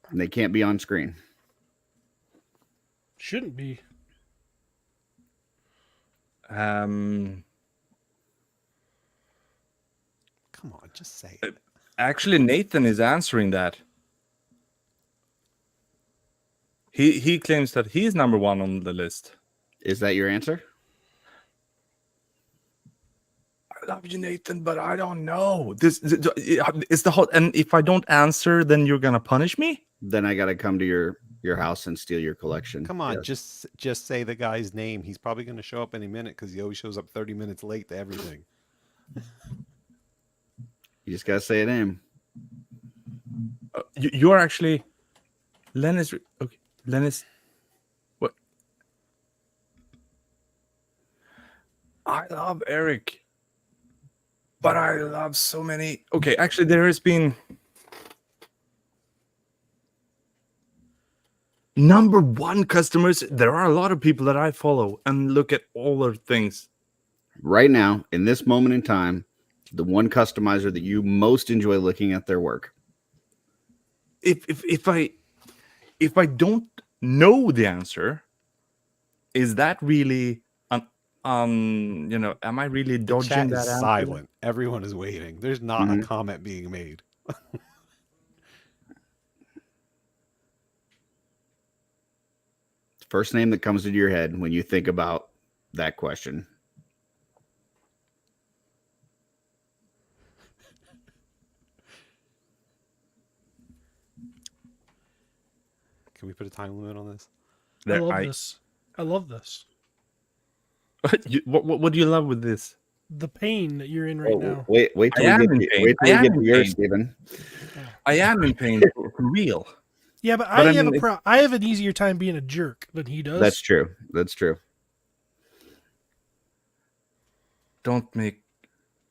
And they can't be on screen. Shouldn't be. Come on, just say it. Actually, Nathan is answering that. He claims that he's number one on the list. Is that your answer? I love you, Nathan, but I don't know. This is the hot. And if I don't answer, then you're gonna punish me. Then I got to come to your house and steal your collection. Come on, Yes. just say the guy's name. He's probably going to show up any minute because he always shows up 30 minutes late to everything. You just got to say a name. You're actually Lennis. Okay, Lennis. What? I love Eric, but I love so many. Okay, actually, there has been number one customers. There are a lot of people that I follow and look at all their things. Right now, in this moment in time, the one customizer that you most enjoy looking at their work. If I don't know the answer, is that really am I really The dodging chat that is answer? silent. Everyone is waiting. There's not a Mhm. comment being made. First name that comes into your head when you think about that question. Can we put a time limit on this? I love this. I love this. What do you love with this? The pain that you're in right now. Wait till I we am get in to, pain. wait till I we am get to in yours, pain. Stephen. I am in pain for real. Yeah, but I I have mean, I have an easier time being a jerk than he does. That's true. That's true. Don't make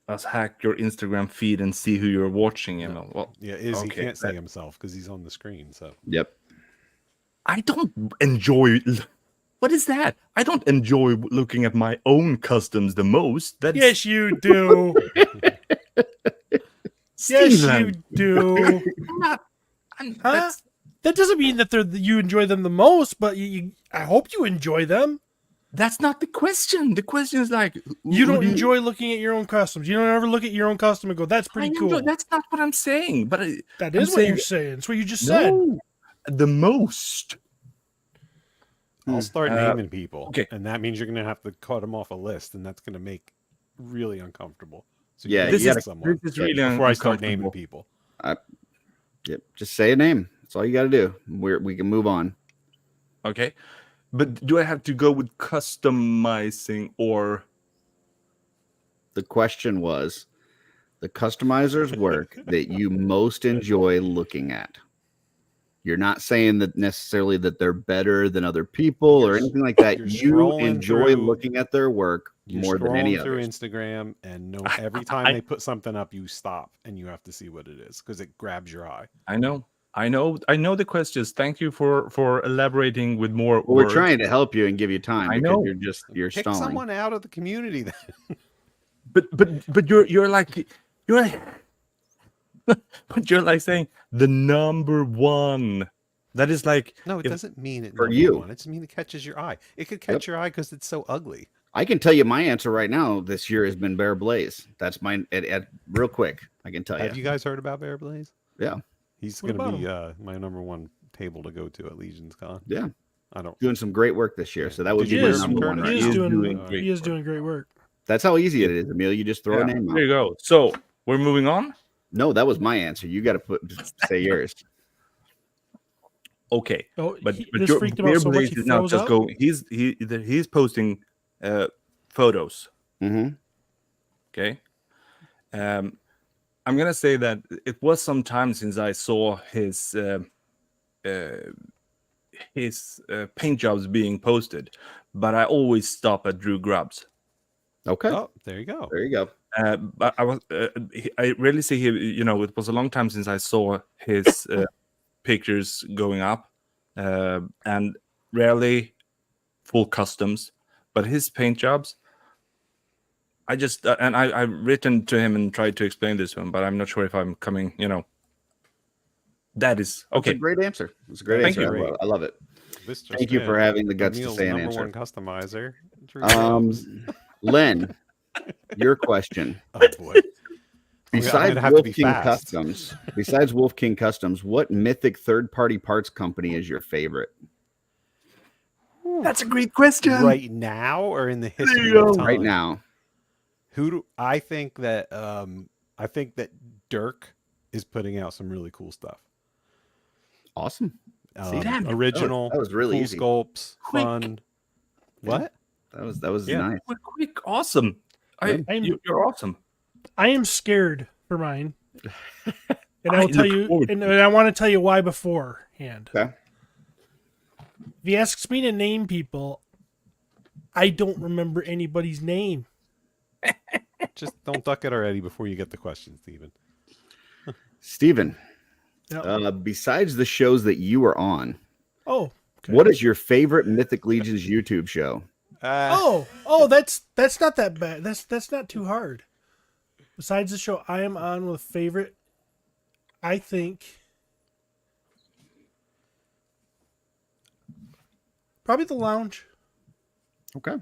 us hack your Instagram feed and see who you're watching, Emil. Well, Yeah, he okay, can't say himself because he's on the screen. So Yep. I don't enjoy. What is that? I don't enjoy looking at my own customs the most. That's Yes, you do. Yes, you Steven. do. I'm not. I'm, Huh? that's, That doesn't mean that you enjoy them the most, but I hope you enjoy them. that's not the question. The question is like You who don't do enjoy looking at your own customs. You don't ever look at your own custom and go, "That's pretty cool." That's not what I'm saying. But That I'm is what saying- you're saying. It's what you just said. no, the most. I'll start naming people. okay. And that means you're going to have to cut them off a list, and that's going to make really uncomfortable. So Yeah, you this gotta is- pick someone This is really before I start naming uncomfortable. people. Yep. Just say a name. That's all you got to do. We can move on. Okay, but do I have to go with customizing or? The question was the customizer's work that you most enjoy looking at. You're not saying that necessarily that they're better than other people or anything like that. you're You scrolling enjoy through- looking at their work You're more than scrolling any through others. Instagram, and every time I- they put something up, you stop and you have to see what it is because it grabs your eye. I know the questions. Thank you for elaborating with more. Well, we're words. trying to help you and give you time I because know. you're Pick stalling. someone out of the community then. But you're like but you're like saying the number one. That is like No, it if- doesn't mean it for number you. one. It just means it catches your eye. It could catch your eye because it's so ugly. I can tell you my answer right now this year has been Bear Blaze. That's mine at real quick. I can tell Have you guys heard about Bear Blaze? Yeah. He's What going to about be my number one table to go to at LegionsCon. Yeah. I don't. Doing some great work this year. So that would Did be you my hear number some one tournaments? right He is now. doing great he is work. doing great work. That's how easy it is, Emil. You just throw a name There out. you go. So We're moving on. No, that was my answer. You got to say yours. Okay, Oh, but this your freaked him out so much he is now froze just up. going. He's posting photos. Mm-hmm. Okay. I'm gonna say that it was some time since I saw his paint jobs being posted, but I always stop at Drew Grubbs. Okay. Oh, there you go. There you go. But I really see him. You know, it was a long time since I saw his pictures going up, and rarely full customs. But his paint jobs, I just and I've written to him and tried to explain this to him, but I'm not sure if I'm coming. You know, that is That's a okay. great answer. It's a great Thank answer. you. I love it. This just Thank you for in. having the guts to Emil's say an number answer. one customizer. Drew Um, Grubbs. Len, your question. Oh boy. I'm Besides gonna have to Wolf be King fast. Customs, what mythic third-party parts company is your favorite? That's a great question. Right now or in the history you of go. time? Right now. I think that Dirk is putting out some really cool stuff. Awesome. Original, that was really cool easy. sculpts, Quick. fun. Yeah. What? That was Yeah. nice. Quick, awesome. You're awesome. I am scared for mine, and I I will tell look you, forward and to it. I want to tell you why beforehand. Okay. If he asks me to name people, I don't remember anybody's name. Just don't duck it already before you get the question, Steven. Steven, Yep. besides the shows that you were on, Oh, okay. what is your favorite Mythic Legions YouTube show? Oh, that's not that bad. That's not too hard. Besides the show I am on with favorite, I think probably the lounge. Okay.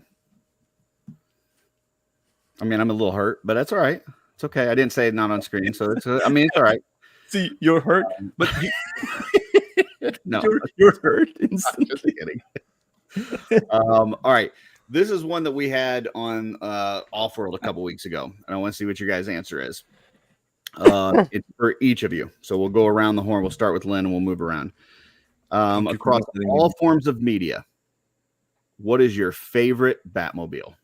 I mean, I'm a little hurt, but that's all right. It's okay. I didn't say it not on screen, so it's all right. See, you're hurt, but No, you're hurt I'm instantly. just kidding. All right. This is one that we had on Off-World a couple weeks ago, and I want to see what your guys' answer is. It's for each of you. So we'll go around the horn. We'll start with Lynn and we'll move around. Thank you for Across listening. all forms of media, what is your favorite Batmobile?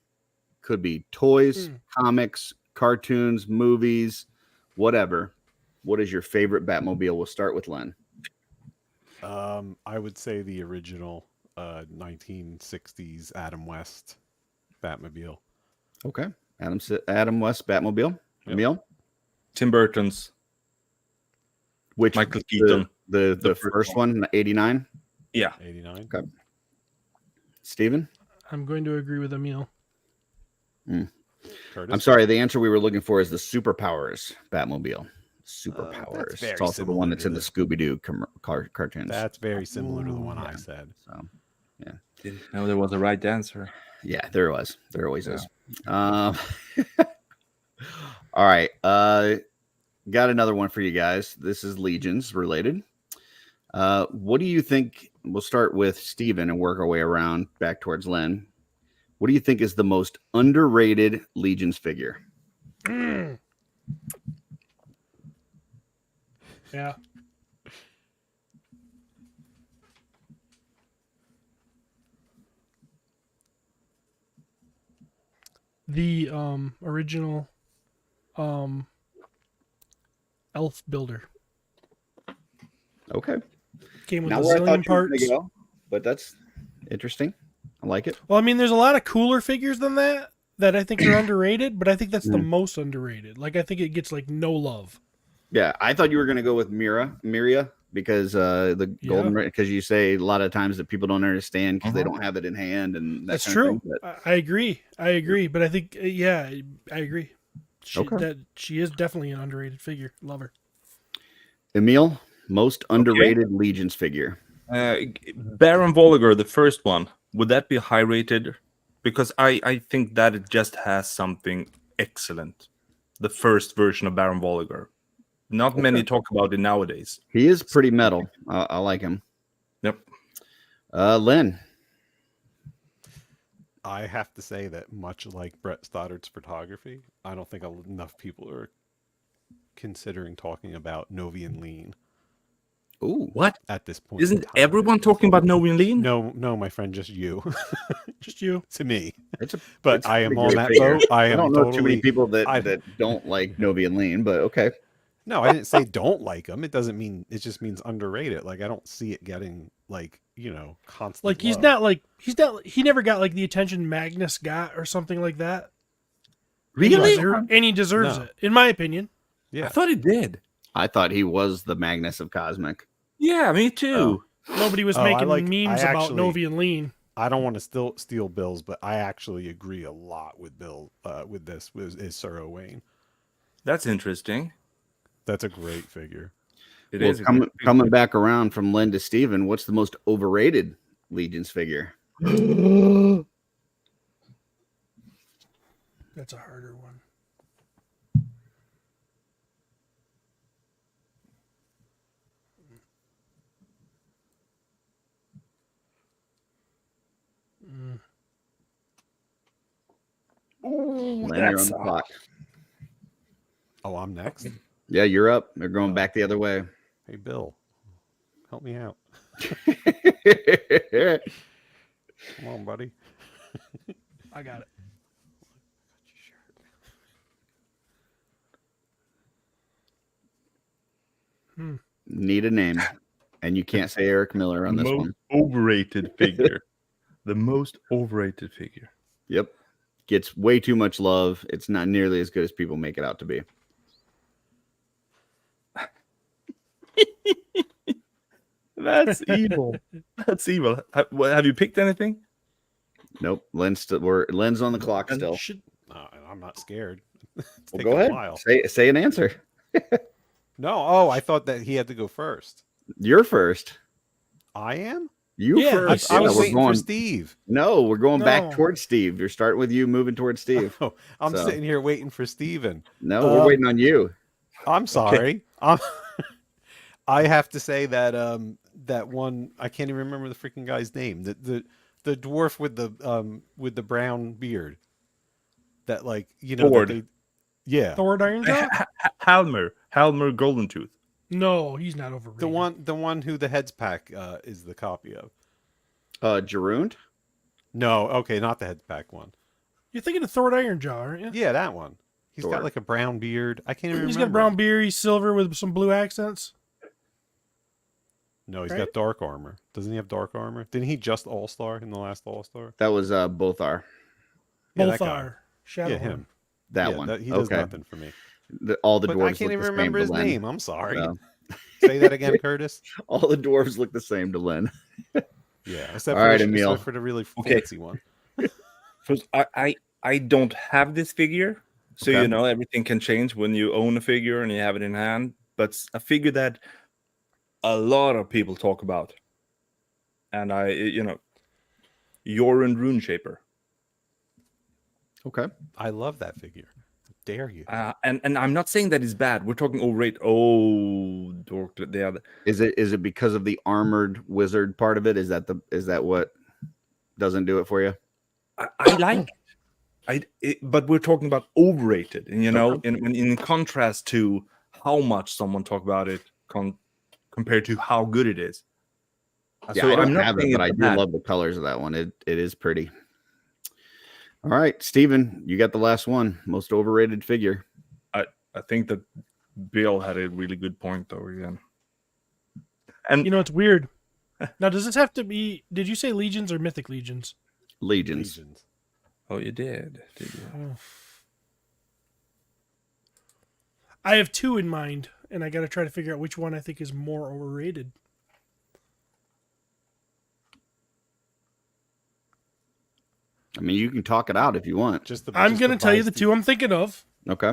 Could be toys, comics, cartoons, movies, whatever. What is your favorite Batmobile? We'll start with Len. I would say the original 1960s Adam West Batmobile. Okay. Adam West Batmobile. Yep. Emil? Tim Burton's. Which Michael Keaton. The first one, 89? Yeah. 89. Okay. Steven? I'm going to agree with Emil. Curtis? I'm sorry. The answer we were looking for is the Superpowers Batmobile. Superpowers. that's very It's also the one that's in the Scooby-Doo cartoons. That's very similar to the one I said. So, Didn't know there was a right answer. yeah, there was. There always is. All right. Got another one for you guys. This is Legions related. What do you think? We'll start with Steven and work our way around back towards Len. What do you think is the most underrated Legions figure? Yeah. The original elf builder Okay. came with Not a where I thought zillion you were gonna parts. go, but that's interesting. I like it. Well, I mean, there's a lot of cooler figures than that I think are underrated, but I think that's the most underrated. Like, I think it gets like no love. Yeah, I thought you were going to go with Miria because the golden, because you say a lot of times that people don't understand because they don't have it in hand, and That's kind of true. thing, but I agree. But I think, yeah, I agree. Okay. She is definitely an underrated figure. Love her. Emil, most underrated Legions figure. Baron Voligar, the first one, would that be high rated? Because I think that it just has something excellent. The first version of Baron Voligar. Not many talk about it nowadays. He is pretty metal. I like him. Yep. Len. I have to say that much like Brett Stoddard's photography, I don't think enough people are considering talking about Novian Lean Ooh, What? at this point. in Isn't time. everyone talking about Novian Lean? No, my friend, just you. Just you. To me. it's a. But it's a I am pretty on great that figure. boat. I I am don't know totally. too many people that I- that don't like Novian Lean, but okay. No, I didn't say don't like them. It doesn't mean. It just means underrated. Like I don't see it getting like constant. Like he's love. not like he never got like the attention Magnus got or something like that. Really? And he deserves No. it, in my opinion. Yeah. I thought it did. I thought he was the Magnus of Cosmic. Yeah, me too. Nobody was Oh, I making like- memes I about actually- Novian Lean. I don't want to steal Bill's, but I actually agree a lot with Bill with this. Is Sir Owain? That's interesting. That's a great figure. It Well, is a coming back around from Len to Steven, what's the most overrated Legions figure? That's a harder one. Len, you're on the clock. Oh, I'm next. Yeah, you're up. They're going back the other way. Hey, Bill, help me out. Come on, buddy. I got it. Need a name, and you can't say Eric Miller on this most one. overrated figure. The most overrated figure. Yep, gets way too much love. It's not nearly as good as people make it out to be. That's evil. That's evil. Have you picked anything? Nope, Len's on the clock still. Should, I'm not scared. It's Well, taken go a ahead. while. Say an answer. No. Oh, I thought that he had to go first. You're first. I am. You Yeah, first. I Yeah, was we're waiting going. for Steve. No, we're going back No. towards Steve. You're starting with you, moving towards Steve. Oh, I'm So- sitting here waiting for Steven. No, we're waiting on you. I'm sorry. I have to say that that one I can't even remember the freaking guy's name. The dwarf with the brown beard. That like Ford. yeah. Thor Ironjaw? Halmer Golden Tooth. No, he's not overrated. The one who the heads pack is the copy of. Jarund? No, okay, not the heads pack one. You're thinking of Thor Ironjaw, aren't you? Yeah, that one. He's Thor. got like a brown beard. I can't even He's remember. got a brown beard. He's silver with some blue accents. No, he's right? got dark armor. Doesn't he have dark armor? Didn't he just All Star in the last All Star? That was both are. Yeah, Both that guy. are. Shadow Yeah, him. That Yeah, one. he does okay. nothing for me. All the But dwarves I can't look even the same remember to his Len. name. I'm sorry. So, Say that again, Curtis. all the dwarves look the same to Len. Yeah, except All for, right, the, Emil. except for the really Okay. fancy one. First, I don't have this figure, so Okay. everything can change when you own a figure and you have it in hand. But it's a figure that a lot of people talk about, and Yorin Rune Shaper. Okay. I love that figure. How dare you? And I'm not saying that it's bad. We're talking overrated. Oh, dork, the other. Is it because of the armored wizard part of it? Is that what doesn't do it for you? I like it. But we're talking about overrated, and in contrast to how much someone talk about it compared to how good it is. Yeah, I don't have it, saying but I it's do bad. love the colors of that one. It is pretty. All right, Steven, you got the last one. Most overrated figure. I think that Bill had a really good point though again. And You know, it's weird. Now, does this have to be... Did you say Legions or Mythic Legions? Legions. Legions. oh, you did you? Oh. I have two in mind, and I got to try to figure out which one I think is more overrated. I mean, you can talk it out if you want. I'm just going to tell you the Vice- two I'm thinking of. Okay.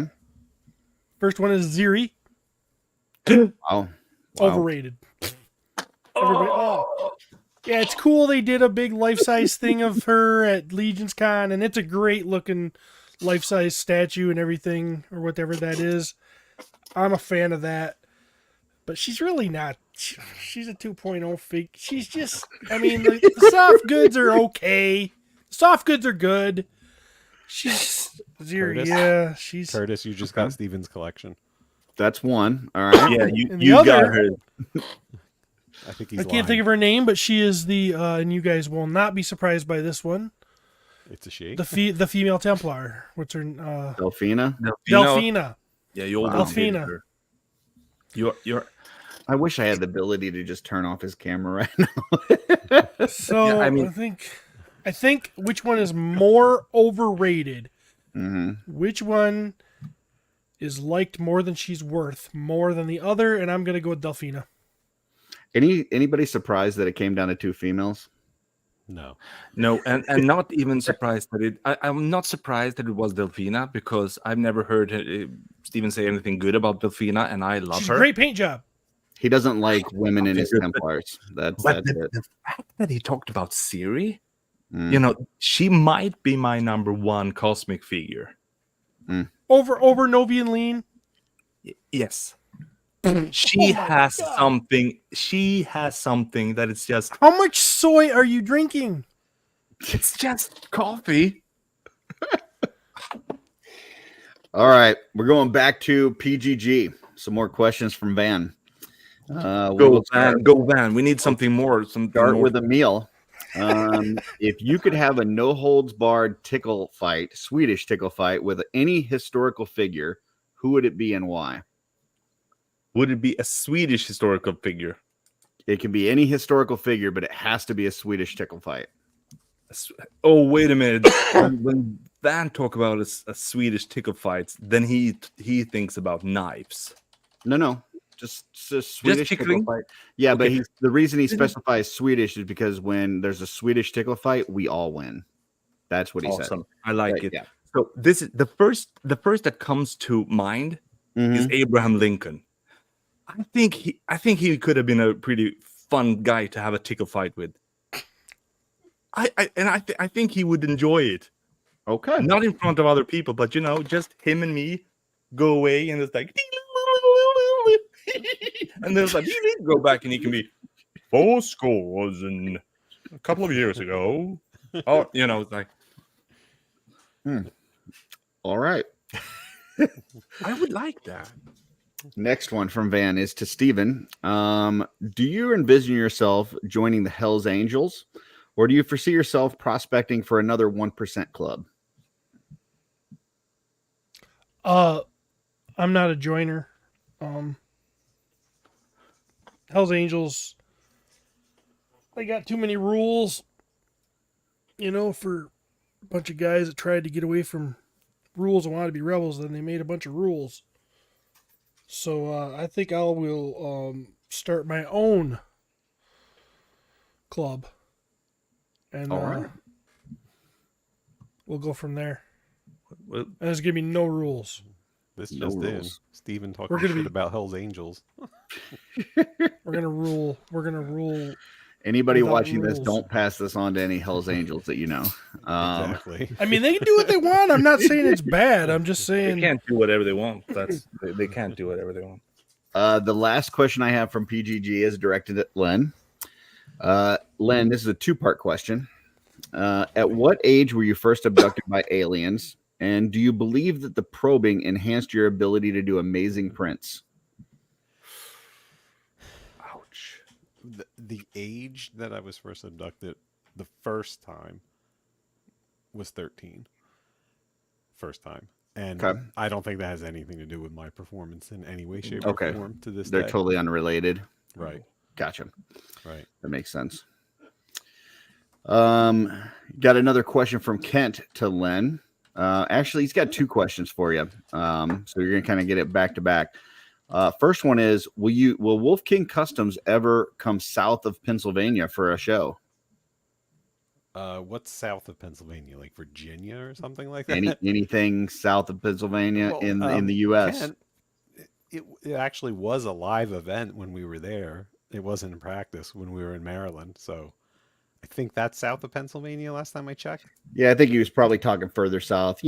First one is Ziri. Wow. Overrated. Everybody, oh. Yeah, it's cool they did a big life-size thing of her at LegionsCon, and it's a great-looking life-size statue and everything, or whatever that is. I'm a fan of that. But she's really not. She's a 2.0 fig. She's just... I mean, the soft goods are okay. Soft goods are good. She's... Ziri, Curtis? yeah, she's... Curtis, you just got Steven's collection. That's one. All right. Yeah, And the you got other- her. I think he's I can't think of her name, but she is the and you guys will not be surprised by this one. It's a she. The female Templar. What's her Delphina. Delphina. Yeah, you Wow. always hated Delphina. her. You're I wish I had the ability to just turn off his camera right now. So Yeah, I mean- I think which one is more overrated? Mhm. Which one is liked more than she's worth, more than the other? And I'm gonna go with Delphina. Anybody surprised that it came down to two females? No. no, and not even surprised that it. I'm not surprised that it was Delphina because I've never heard Steven say anything good about Delphina, and I love She's her. a great paint job. He doesn't like women in his But- Templars. That's But it. the fact that he talked about Siri, Mm. you know, she might be my number one cosmic figure. Over Novian Lean. Yes. She has something. She has something that it's just. How much soy are you drinking? It's just coffee. All right, we're going back to PGG. Some more questions from Van. Go We'll Van, go Van. We need something more. Something start more. with a meal. If you could have a no holds barred tickle fight, Swedish tickle fight with any historical figure, who would it be and why? Would it be a Swedish historical figure? It can be any historical figure, but it has to be a Swedish tickle fight. Oh, wait a minute. when Van talk about a Swedish tickle fights, then he thinks about knives. No, just Swedish tickle tickling? fight. Yeah, but Okay. the reason he specifies Swedish is because when there's a Swedish tickle fight, we all win. That's what he said. Awesome. I like Right, it. yeah. So this is the first that comes to mind Mhm. is Abraham Lincoln. I think he could have been a pretty fun guy to have a tickle fight with. I think he would enjoy it. Okay. Not in front of other people, but just him and me go away and it's like and then it's like go back and he can be 4 scores and a couple of years ago. Oh, it's like All right. I would like that. Next one from Van is to Steven. Do you envision yourself joining the Hells Angels, or do you foresee yourself prospecting for another 1% club? I'm not a joiner. Hell's Angels, they got too many rules, for a bunch of guys that tried to get away from rules and wanted to be rebels. Then they made a bunch of rules. So I think I will start my own club, and All right. we'll go from there. Well, And there's gonna be no rules. This No just in. rules. Steven talking We're gonna shit be- about Hell's Angels. We're gonna rule. We're gonna rule. Anybody Without watching this, rules. don't pass this on to any Hells Angels that you know. Exactly. I mean, they can do what they want. I'm not saying it's bad. I'm just they saying. can't do whatever they want. They can't do whatever they want. The last question I have from PGG is directed at Len. Len, this is a two-part question. At what age were you first abducted by aliens? And do you believe that the probing enhanced your ability to do amazing prints? Ouch. The age that I was first abducted the first time was 13. First time. And Okay. I don't think that has anything to do with my performance in any way, shape, Okay. or form to this They're day. totally unrelated. Right. Gotcha. Right. That makes sense. Got another question from Kent to Len. Actually, he's got two questions for you. So you're gonna kind of get it back to back. First one is: Will Wolf King Customs ever come south of Pennsylvania for a show? What's south of Pennsylvania? Like Virginia or something like that? Anything south of Pennsylvania Well, in the U.S.? Kent, it actually was a live event when we were there. It wasn't in practice when we were in Maryland. So I think that's south of Pennsylvania last time I checked. Yeah, I think he was probably talking further south.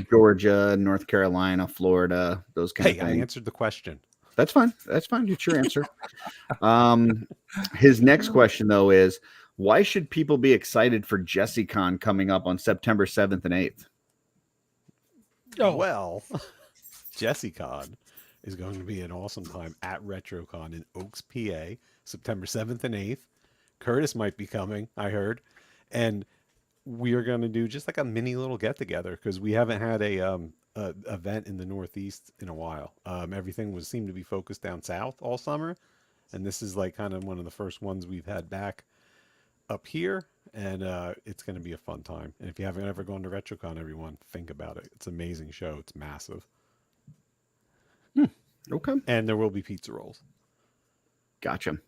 Georgia, North Carolina, Florida, those kind Hey, of I things. answered the question. That's fine. That's fine. It's your answer. His next question, though, is why should people be excited for JesseCon coming up on September 7th and 8th? Oh, Well, JesseCon. is going to be an awesome time at RetroCon in Oaks, PA, September 7th and 8th. Curtis might be coming, I heard. And we are going to do just like a mini little get together because we haven't had a event in the Northeast in a while. Everything seemed to be focused down south all summer, and this is like kind of one of the first ones we've had back up here, and it's going to be a fun time. And if you haven't ever gone to RetroCon, everyone, think about it. It's an amazing show. It's massive, Okay. and there will be pizza rolls. Gotcha.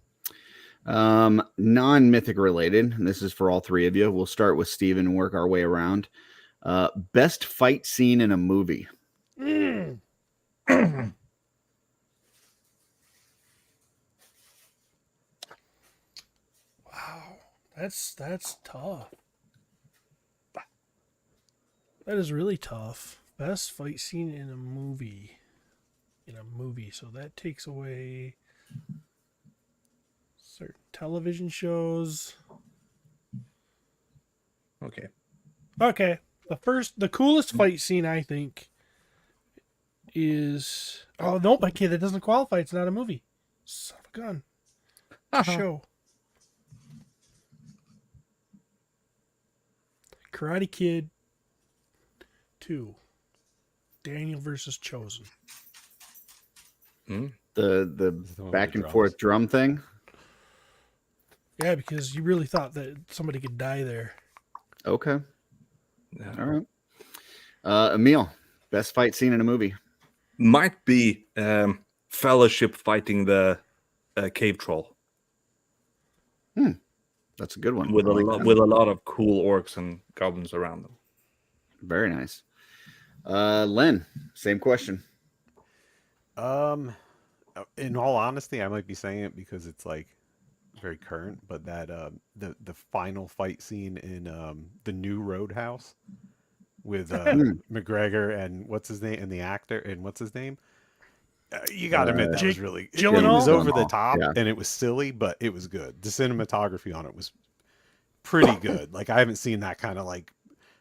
Non-mythic related, and this is for all three of you. We'll start with Steven and work our way around. Best fight scene in a movie. Wow, that's tough. That is really tough. Best fight scene in a movie. So that takes away certain television shows. Okay. Okay. The coolest fight scene I think is nope, okay, that doesn't qualify. It's not a movie. Son of a gun. It's a show. Karate Kid 2. Daniel versus Chosen. The one with back the and forth drum thing. Yeah, because you really thought that somebody could die there. Okay. Yeah. All right. Emil, best fight scene in a movie. Might be Fellowship fighting the cave troll That's a good one. with I like that. with a lot of cool orcs and goblins around them. Very nice. Len, same question. In all honesty, I might be saying it because it's like very current, but that the final fight scene in the new Roadhouse with McGregor and what's his name, and the actor and what's his name. You got to admit that was really it was Gyllenhaal? over the top Yeah. and it was silly, but it was good. The cinematography on it was pretty good. Like I haven't seen that kind of like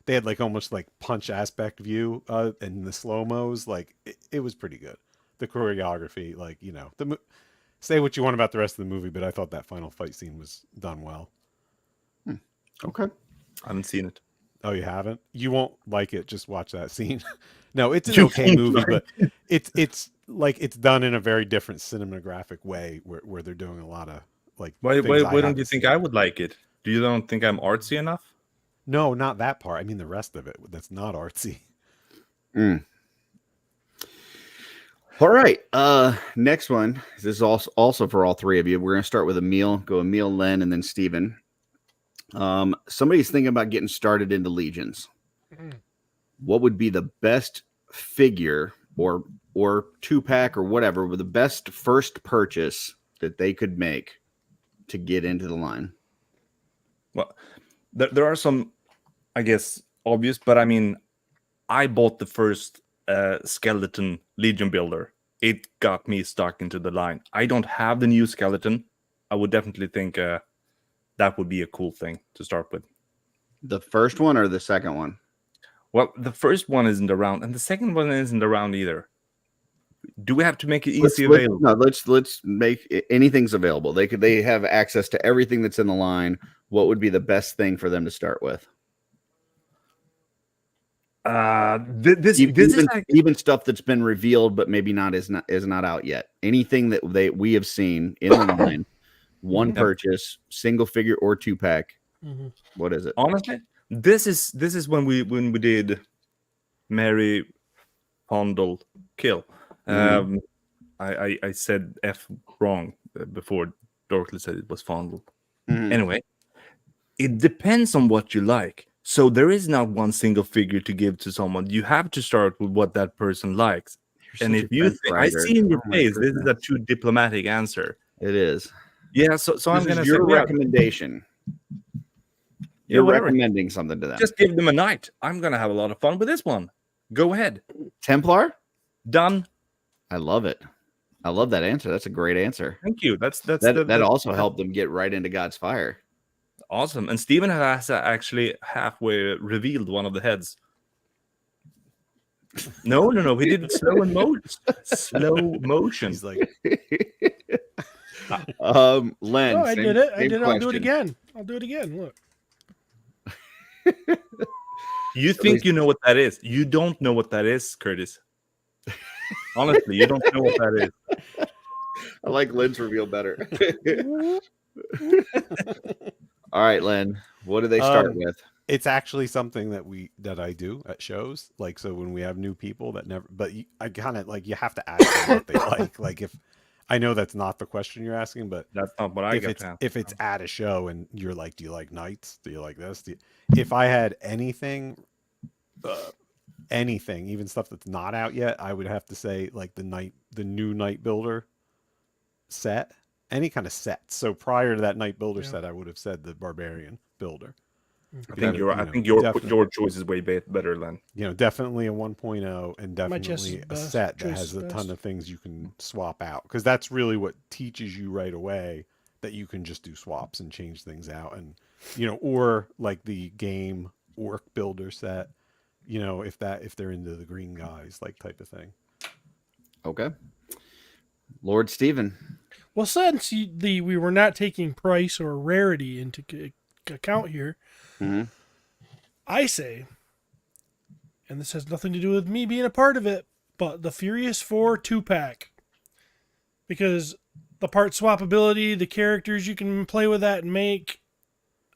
they had like almost like punch aspect view and the slow mos. Like it was pretty good. The choreography, like say what you want about the rest of the movie, but I thought that final fight scene was done well. Okay. I haven't seen it. Oh, you haven't? You won't like it. Just watch that scene. No, it's an You okay won't movie, like but it's like it's done in a very different cinematographic way where they're doing a lot of like. Why things I don't you haven't think seen. I would like it? Do you don't think I'm artsy enough? No, not that part. I mean the rest of it. That's not artsy. All right. Next one. This is also for all three of you. We're gonna start with Emil. Go Emil, Len, and then Steven. Somebody's thinking about getting started into Legions. What would be the best figure or 2-pack or whatever with the best first purchase that they could make to get into the line? Well, there are some, I guess, obvious, but I mean, I bought the first skeleton Legion builder. It got me stuck into the line. I don't have the new skeleton. I would definitely think that would be a cool thing to start with. The first one or the second one? Well, the first one isn't around, and the second one isn't around either. Do we have to make it easy available? No, let's make anything's available. They have access to everything that's in the line. What would be the best thing for them to start with? This is like, Even stuff that's been revealed but maybe is not out yet. Anything that we have seen in the line, one purchase, single figure or 2-pack. What is it? honestly, this is when we did Mary Fondle kill. I said F wrong before Dorothy said it was Fondle. Anyway, it depends on what you like. So there is not one single figure to give to someone. You have to start with what that person likes. And if you think, I see in your face, this is a too diplomatic answer. It is. Yeah, so I'm This gonna is say your yeah, recommendation. You're whatever. recommending something to them. Just give them a night. I'm gonna have a lot of fun with this one. Go ahead. Templar? Done. I love it. I love that answer. That's a great answer. Thank you. That also helped them get right into God's fire. Awesome. And Steven has actually halfway revealed one of the heads. No. He did it slow motion. He's like, Len, Oh, I same, did it. I same did it. I'll do it question. again. I'll do it again. Look. You think you know what that is? You don't know what that is, Curtis. Honestly, you don't know what that is. I like Len's reveal better. All right, Len. What do they start with? it's actually something that I do at shows. Like, so when we have new people that never, but I kind of like, you have to ask them what they like. Like, if I know that's not the question you're asking, but That's not what I if got it's to. if it's at a show and you're like, do you like knights? Do you like this? If I had anything, anything, even stuff that's not out yet, I would have to say like the new Night Builder set, any kind of set. So prior to that Night Builder set, I would have said the Barbarian Builder. I think your choice is way better, Len. You know, definitely a 1.0 and definitely a best, set that choice has is a ton best. of things you can swap out, because that's really what teaches you right away that you can just do swaps and change things out. And you know, or like the game Orc Builder set, you know, if they're into the green guys, like, type of thing. Okay. Lord Stephen. Well, since we were not taking price or rarity into account here, Mm-hmm. I say, and this has nothing to do with me being a part of it, but the Furious 4 2-pack. Because the part swappability, the characters you can play with that and make,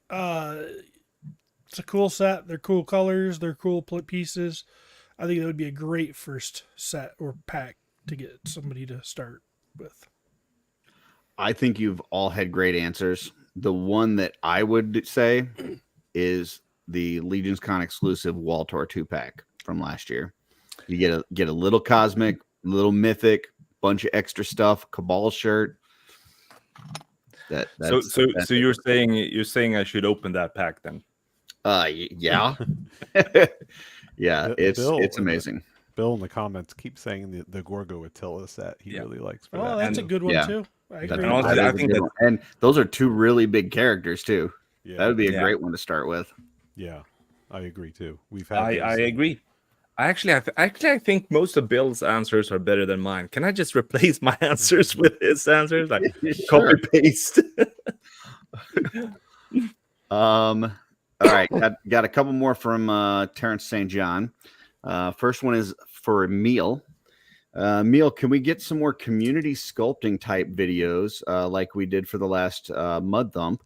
it's a cool set. They're cool colors. They're cool pieces. I think that would be a great first set or pack to get somebody to start with. I think you've all had great answers. The one that I would say is the LegionsCon exclusive Wall Tour 2-pack from last year. You get a little cosmic, little mythic, bunch of extra stuff, Cabal shirt. So you're saying I should open that pack then? Yeah. Yeah, it's amazing. Bill in the comments keeps saying the Gorgo Attila set he really likes for that. Oh, that's a good one too. I agree. honestly, I think that, and those are two really big characters too. Yeah. That would be a great one to start with. Yeah, I agree too. We've had I agree. I think most of Bill's answers are better than mine. Can I just replace my answers with his answers, like Sure. copy paste? All right, got a couple more from Terrence St. John. First one is for Emil. Emil, can we get some more community sculpting type videos like we did for the last Mud Thump?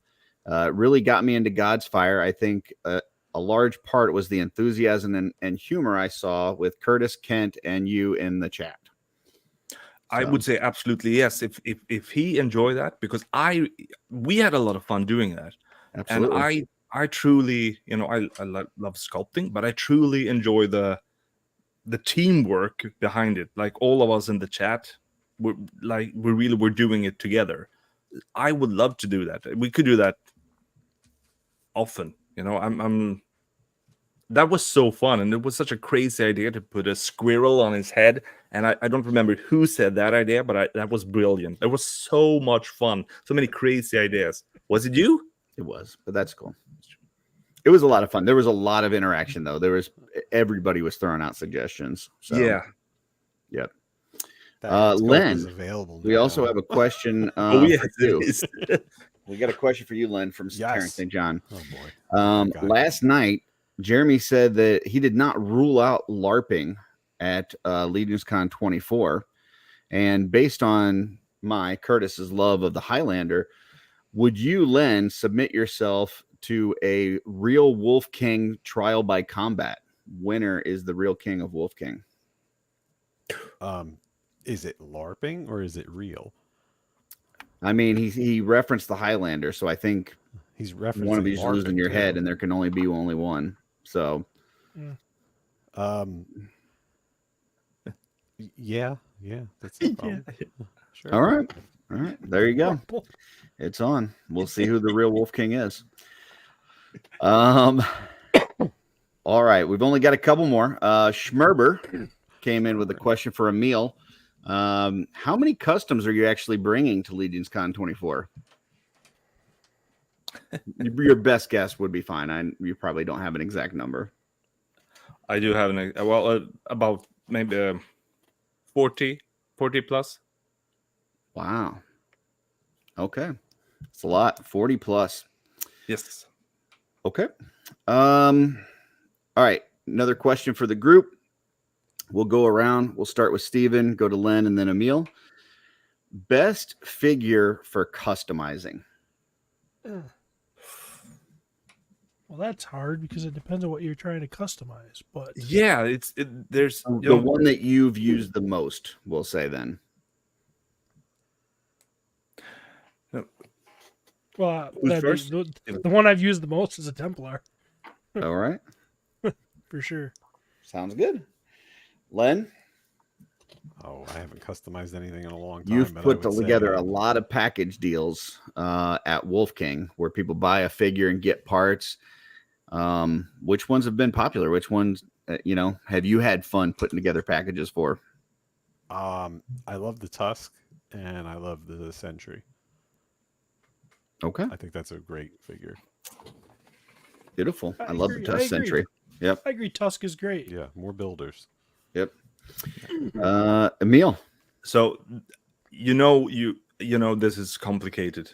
It really got me into God's Fire. I think a large part was the enthusiasm and humor I saw with Curtis, Kent, and you in the chat. I would say absolutely yes. If he enjoyed that, because we had a lot of fun doing that. Absolutely. And I truly, I love sculpting, but I truly enjoy the teamwork behind it. Like, all of us in the chat, we're doing it together. I would love to do that. We could do that often. That was so fun, and it was such a crazy idea to put a squirrel on his head. And I don't remember who said that idea, but that was brilliant. It was so much fun. So many crazy ideas. Was it you? It was, but that's cool. It was a lot of fun. There was a lot of interaction, though. Everybody was throwing out suggestions. So, yeah. Yep. Len, available we also have a question. Yes, for you. it is. We got a question for you, Len, from Terrence St. John. Oh boy. Last night, Jeremy said that he did not rule out LARPing at LegionsCon 24. And based on Curtis's love of the Highlander, would you, Len, submit yourself to a real Wolf King trial by combat? Winner is the real king of Wolf King. Is it LARPing or is it real? I mean, he referenced the Highlander, so I think He's referencing one of these LARPing losing your too. head, and there can only be one. So, yeah, that's no problem. Sure. all right, there you go. It's on. We'll see who the real Wolf King is. All right, we've only got a couple more. Schmerber came in with a question for Emil. How many customs are you actually bringing to LegionsCon 24? Your best guess would be fine. You probably don't have an exact number. I do have about maybe 40 plus. Wow. Okay. It's a lot. 40 plus. Yes. Okay. All right. Another question for the group. We'll go around. We'll start with Steven, go to Len, and then Emil. Best figure for customizing. Well, that's hard because it depends on what you're trying to customize. But Yeah, there's The one that you've used the most, we'll say then. well, Who's first? the one I've used the most is a Templar All right. for sure. Sounds good. Len, Oh, I haven't customized anything in a long time. you've but I put would say, together a lot of package deals at Wolf King where people buy a figure and get parts. Which ones have been popular? Which ones, have you had fun putting together packages for? I love the Tusk and I love the Sentry. Okay. I think that's a great figure. Beautiful. I I love the agree, Tusk I agree. Sentry. Yep. I agree. Tusk is great. Yeah, more builders. Yep. Emil. So you know this is complicated.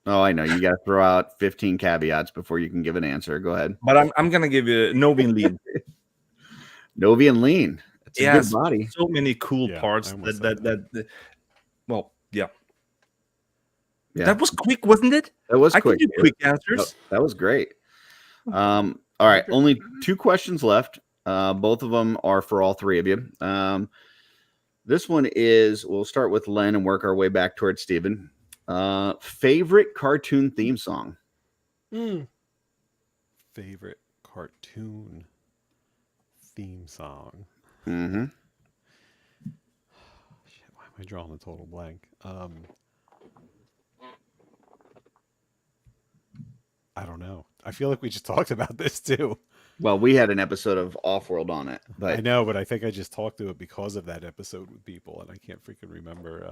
Oh, I know. You got to throw out 15 caveats before you can give an answer. Go ahead. But I'm gonna give you Novi and Lean. Novi and Lean. It's a good body. So many cool Yeah, parts I almost said well, yeah. Yeah. That was quick, wasn't it? That was I quick. can do quick answers. That was great. All right. Only 2 questions left. Both of them are for all 3 of you. This one is, we'll start with Len and work our way back towards Steven. Favorite cartoon theme song? Favorite cartoon theme song? Mm-hmm. Shit, why am I drawing a total blank? I don't know. I feel like we just talked about this too. Well, we had an episode of Offworld on it, but I know, but I think I just talked to it because of that episode with people, and I can't freaking remember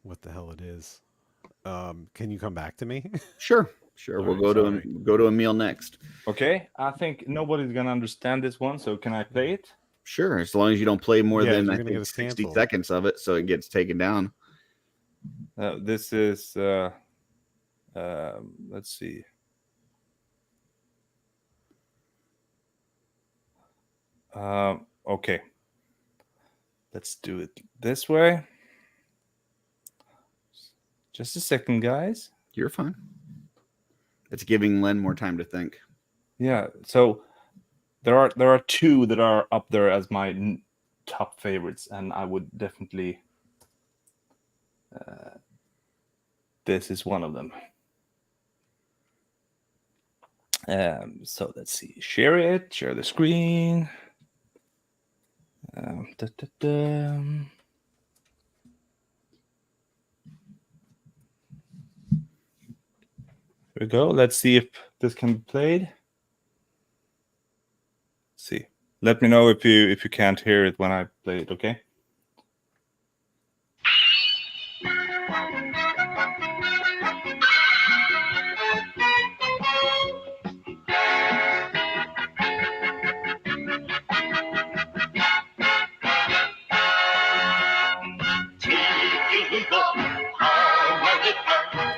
what the hell it is. Can you come back to me? sure. All We'll right, go to Emil next. Okay, I think nobody's gonna understand this one, so can I play it? Sure, as long as you don't play more Yeah, than you're I gonna think get us 60 canceled. seconds of it, so it gets taken down. This is let's see. Okay, let's do it this way. Just a second, guys. You're fine. It's giving Len more time to think. Yeah, so there are 2 that are up there as my top favorites, and I would definitely this is one of them. So let's see. Share the screen. Here we go. Let's see if this can be played. Let's see. Let me know if you can't hear it when I play it, okay?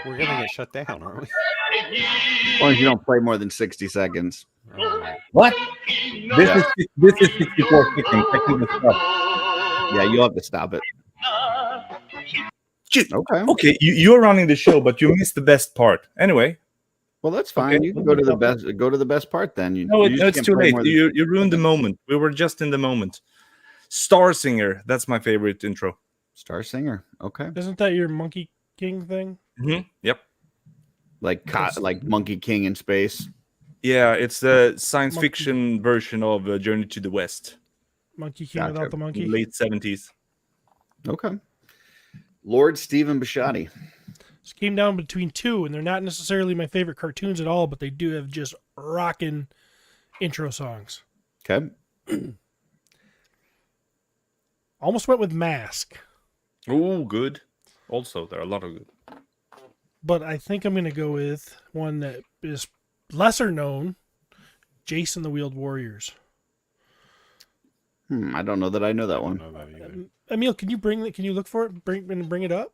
We're gonna get shut down, aren't we? As long as you don't play more than 60 seconds. All right. What? This is 64 seconds. I can just stop. Yeah, you'll have to stop it. Okay. Okay, you're running the show, but you missed the best part. Anyway. Well, that's fine. Okay. You can go to the best. Go to the best part then. No, you just it's can't too play late. more than- You ruined the moment. We were just in the moment. Star Singer. That's my favorite intro. Star Singer. Okay. Isn't that your Monkey King thing? Mm-hmm. Yep. Like Monkey King in space. Yeah, it's the science Monkey- fiction version of Journey to the West. Monkey King Gotcha. without the monkey. Late 70s. Okay. Lord Stephen Bishotti. This came down between 2, and they're not necessarily my favorite cartoons at all, but they do have just rocking intro songs. Okay. Almost went with Mask, Oh, good. Also, there are a lot of good. but I think I'm going to go with one that is lesser known, Jason the Wheeled Warriors. I don't know that I know that I don't one. know that either. Emil, can you look for it? Bring it up.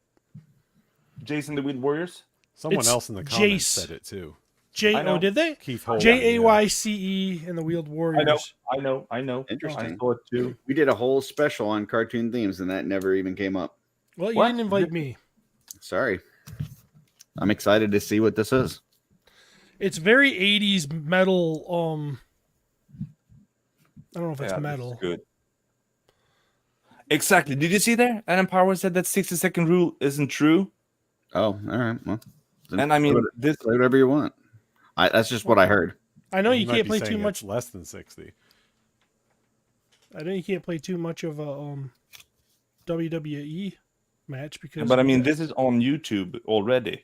Jason the Weed Warriors. Someone It's else in the comments Jace. said it too. I know. Did they? Keith Holt. Jayce and the Wheeled Warriors. I know. Interesting. I saw it too. We did a whole special on cartoon themes, and that never even came up. Well, you What? didn't invite me. Sorry. I'm excited to see what this is. It's very 80s metal. I don't know if it's Yeah, this is metal. good. Exactly. Did you see there? Adam Power said that 60-second rule isn't true. Oh, all right. Well, then And I mean, play whatever you want. That's just what I heard. I know He you might can't be play saying too it's much. less than 60. I know you can't play too much of a WWE match because. But I mean, this is on YouTube already.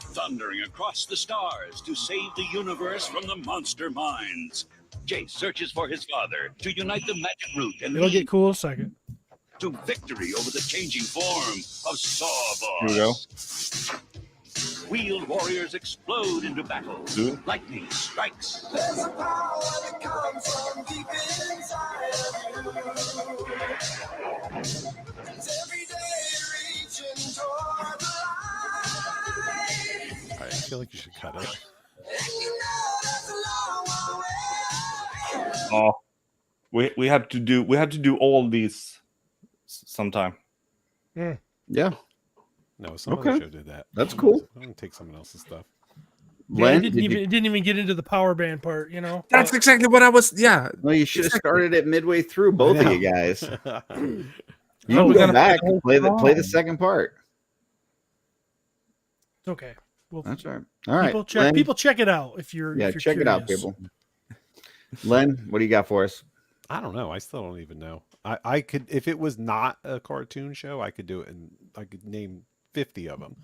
Thundering across the stars to save the universe from the monster minds. Jace searches for his father to unite the magic root and It'll lead get cool in a second. to victory over the changing form of Sawboss. Here we go. Wheeled warriors explode into battle. Dude. Lightning strikes. There's a power that comes from deep inside of you. It's every day reaching toward the light. All right, I feel like you should cut it. And you know that's a long way. Oh, we have to do all these sometime. Yeah, No, some Okay. other show did that. that's cool. I'm gonna take someone else's stuff. Yeah, Len, it didn't even get into the power band part, you know. That's But exactly what I was. Yeah. well, you should have Exactly. started it midway through, both of know. you guys. You No, can we're go gonna back play the and play the whole second part. it's okay. Well, That's all right. All right, people check it out if you're. Yeah, if you're check it out, curious. people. Len, what do you got for us? I don't know. I still don't even know. I could, if it was not a cartoon show, I could do it, and I could name 50 of them.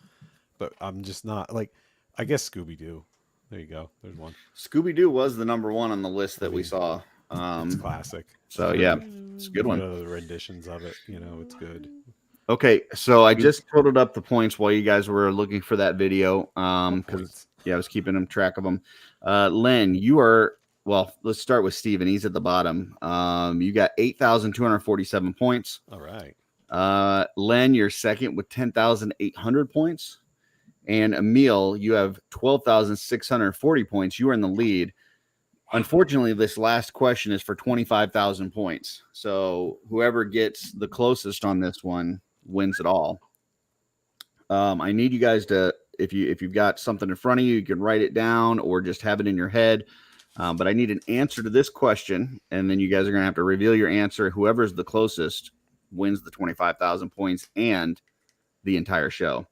But I'm just not like. I guess Scooby Doo. There you go. There's one. Scooby Doo was the number one on the list that we saw. It's classic. So yeah, it's a good one. The renditions of it, it's good. Okay, so I just totaled up the points while you guys were looking for that video. Because Points. I was keeping them track of them. Len, you are well. Let's start with Steven. He's at the bottom. You got 8,247 points. All right. Len, you're second with 10,800 points. And Emil, you have 12,640 points. You are in the lead. Unfortunately, this last question is for 25,000 points. So whoever gets the closest on this one wins it all. I need you guys to, if you've got something in front of you, you can write it down or just have it in your head. But I need an answer to this question, and then you guys are going to have to reveal your answer. Whoever's the closest wins the 25,000 points and the entire show.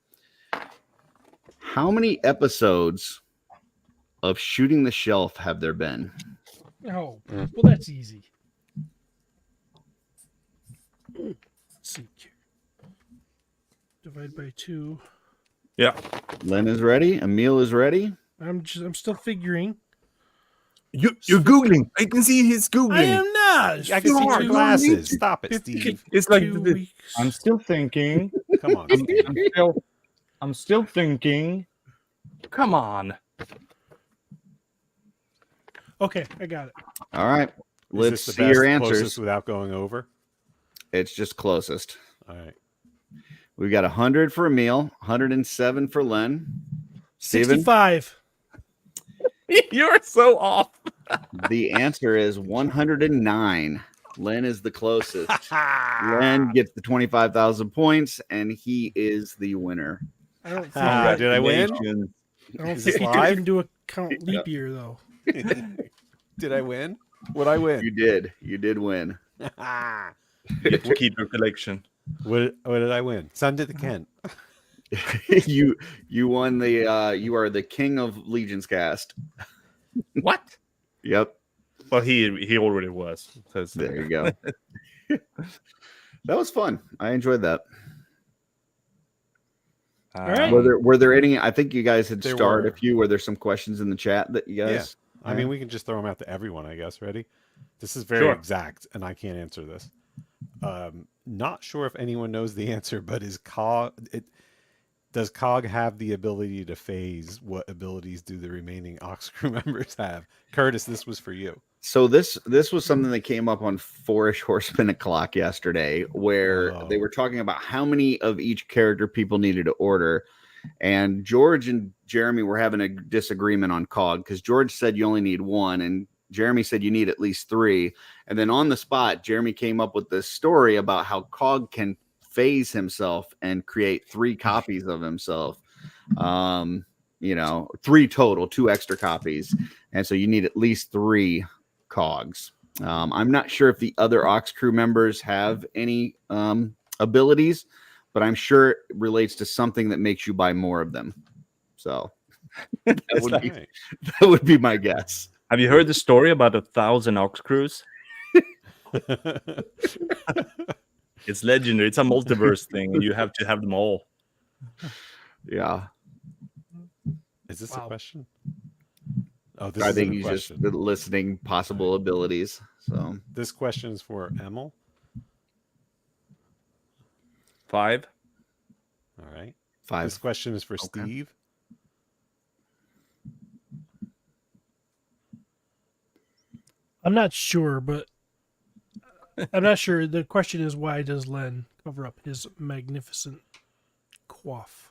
How many episodes of Shooting the Shelf have there been? Oh, well, that's easy. Let's see. Divide by 2. Yeah. Len is ready. Emil is ready. I'm still figuring. You're googling. I can see he's googling. I am not. I can see your 52 glasses. Stop it, 52 Steve. It's like weeks. I'm still thinking. Come on, Steve. I'm still thinking. Come on. Okay, I got it. All right. Is Let's this the see your best, answers. closest without going over. It's just closest. All right. We've got 100 for Emil, 107 for Len. Steven, 65. You're so off. the answer is 109. Len is the closest. Len gets the 25,000 points, and he is the winner. I don't think, Did I win? I don't Is think this you took live? into account leap year, though. Did I win? Would I win? You did. You did win. You have to keep your collection. What did I win? Send it to Kent. you won the you are the king of LegionsCast. What? Yep. Well, he already was. So it's- There you go. That was fun. I enjoyed that. All right. Were there any? I think you guys had There starred were. a few. Were there some questions in the chat that you guys? I mean, we can just throw them out to everyone, I guess. Ready? This is very Sure. exact, and I can't answer this. Not sure if anyone knows the answer, but Does Cog have the ability to phase? What abilities do the remaining Ox crew members have? Curtis, this was for you. So this was something that came up on Fourish Horseman O'Clock yesterday, where they Oh. were talking about how many of each character people needed to order. And George and Jeremy were having a disagreement on Cog because George said you only need one, and Jeremy said you need at least three. And then on the spot, Jeremy came up with this story about how Cog can phase himself and create 3 copies of himself. You know, 3 total, 2 extra copies. And so you need at least 3 Cogs. I'm not sure if the other Ox crew members have any abilities, but I'm sure it relates to something that makes you buy more of them. So that would be, Right. that would be my guess. Have you heard the story about 1,000 ox crews? It's legendary. It's a multiverse thing, and you have to have them all. Yeah, Is this Wow. a question? Oh, this I is think a he's question. just listing possible abilities. So This question is for Emil. 5. All right. 5. This question is for Okay. Steve. I'm not sure, but I'm not sure. The question is, why does Len cover up his magnificent coif?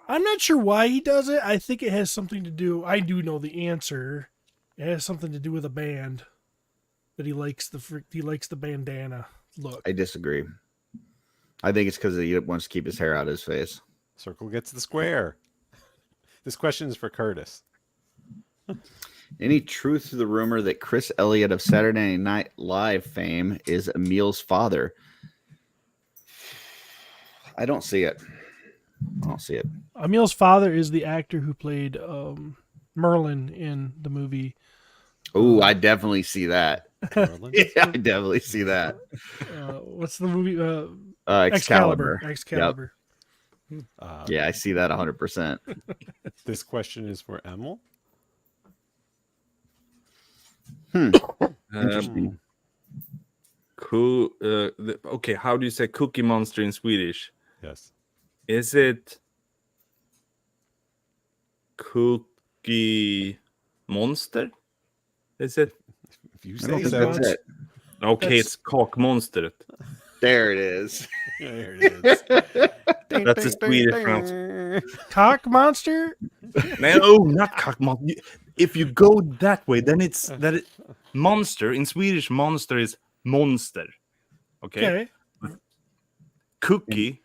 I'm not sure why he does it. I think it has something to do. I do know the answer. It has something to do with a band that he likes the bandana look. I disagree. I think it's because he wants to keep his hair out of his face. Circle gets the square. This question is for Curtis. Any truth to the rumor that Chris Elliott of Saturday Night Live fame is Emil's father? I don't see it. I don't see it. Emil's father is the actor who played Merlin in the movie. Oh, I definitely see that. Merlin? Yeah, I definitely see that. What's the movie? Excalibur. Excalibur. Yeah, I see that 100%. This question is for Emil. Interesting. Okay, how do you say Cookie Monster in Swedish? Yes. Is it Cookie Monster? Is it? If you I don't say think so. that's it. Okay, That's- it's Cock Monster. There it is. There it is. That's the Swedish pronunciation. Cock monster? No, not Cock Monster. If you go that way, then monster in Swedish. Monster is monster. Okay. Okay. Cookie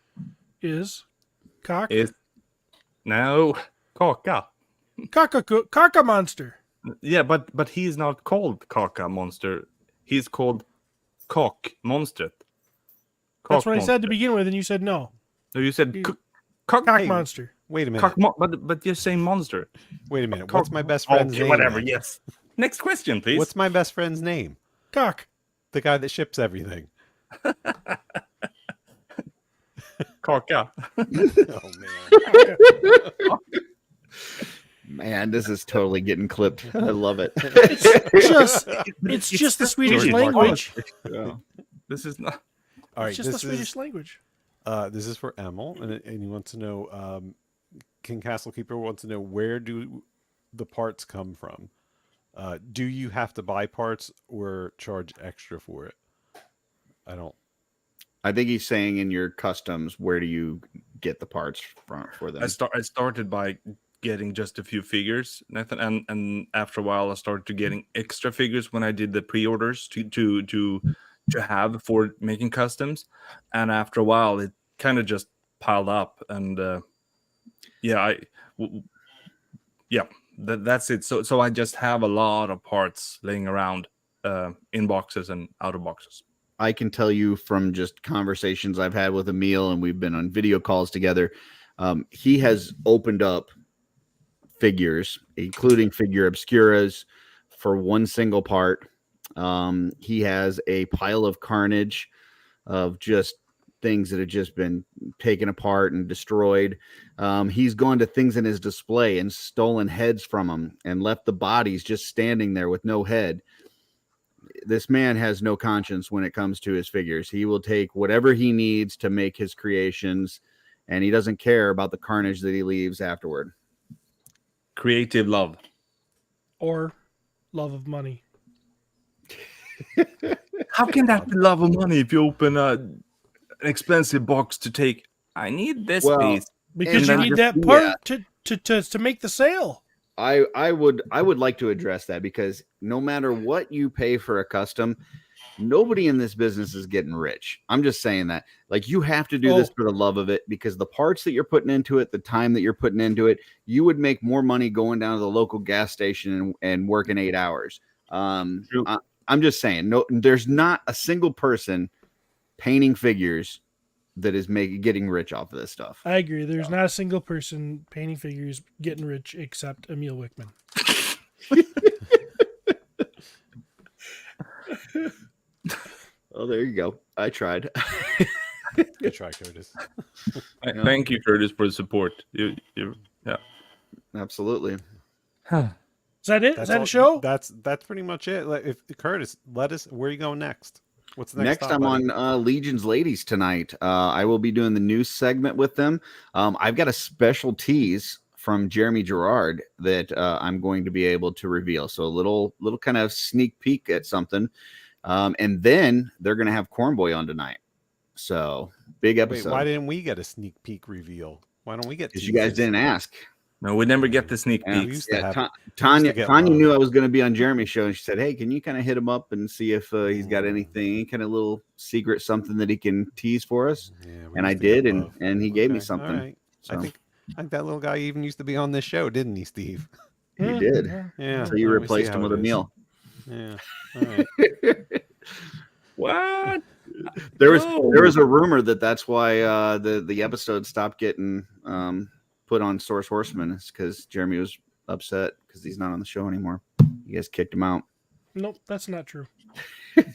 Is cock is no kaka. Kaka monster. Yeah, but he is not called Kaka Monster. He's called Cock Monster. That's what I said to begin with, and you said no. No, you said He- cock Cock Hey, monster. Wait a minute. but you're saying monster. Wait a minute. Cock- What's my best friend's Okay, name? whatever. then? Yes. Next question, please. What's my best friend's name? Cock. The guy that ships everything. Kaka? Oh man. Man, this is totally getting clipped. I love it. It's just the Swedish George Mark language. Yeah. This is not. All right. It's just the This Swedish is language. this is for Emil, and he wants to know. King Castlekeeper wants to know, where do the parts come from? Do you have to buy parts or charge extra for it? I don't. I think he's saying in your customs, where do you get the parts for them? I started by getting just a few figures, Nathan, and after a while I started to getting extra figures when I did the pre-orders to have for making customs, and after a while it kind of just piled up, and that's it. So I just have a lot of parts laying around in boxes and out of boxes. I can tell you from just conversations I've had with Emil, and we've been on video calls together. He has opened up figures, including figure obscuras, for one single part. He has a pile of carnage of just things that have just been taken apart and destroyed. He's gone to things in his display and stolen heads from them and left the bodies just standing there with no head. This man has no conscience when it comes to his figures. He will take whatever he needs to make his creations, and he doesn't care about the carnage that he leaves afterward. Creative love. Or love of money. How can that be love of money if you open an expensive box to take? I need this Well, piece. Because And you then- need that yeah. part to make the sale. I would like to address that, because no matter what you pay for a custom, nobody in this business is getting rich. I'm just saying that. Like, you have to do this Oh. for the love of it, because the parts that you're putting into it, the time that you're putting into it, you would make more money going down to the local gas station and working 8 hours. True. I'm just saying, no, there's not a single person painting figures that is getting rich off of this stuff. I agree. There's not a single person painting figures getting rich except Emil Wickman. Oh, there you go. I tried. Good try, Curtis. Thank you, Curtis, for the support. Yeah. Absolutely. Is that it? Is That's that all- a show? That's pretty much it. If Curtis, let us. Where are you going next? What's the Next, next? stop, I'm buddy? on Legion's Ladies tonight. I will be doing the news segment with them. I've got a special tease from Jeremy Gerard that I'm going to be able to reveal. So a little kind of sneak peek at something. And then they're going to have Cornboy on tonight. So big Wait, episode. why didn't we get a sneak peek reveal? Why don't we get? Because you guys teasers? didn't ask. No, we never get the sneak Yeah. We peeks. used to have. Tanya get Tanya love. knew I was going to be on Jeremy's show, and she said, "Hey, can you kind of hit him up and see if he's got anything, any kind of little secret, something that he can tease for us?" Yeah, we And I used to get did, love. and he gave me Okay, something. all right. So I think that little guy even used to be on this show, didn't he, Steve? he Hmm, did. yeah. Yeah. So you well, we see replaced him how with it a is. meal. Yeah. All right. What? There No. was a rumor that's why the episode stopped getting put on Source Horseman. It's because Jeremy was upset because he's not on the show anymore. You guys kicked him out. Nope, that's not true. It's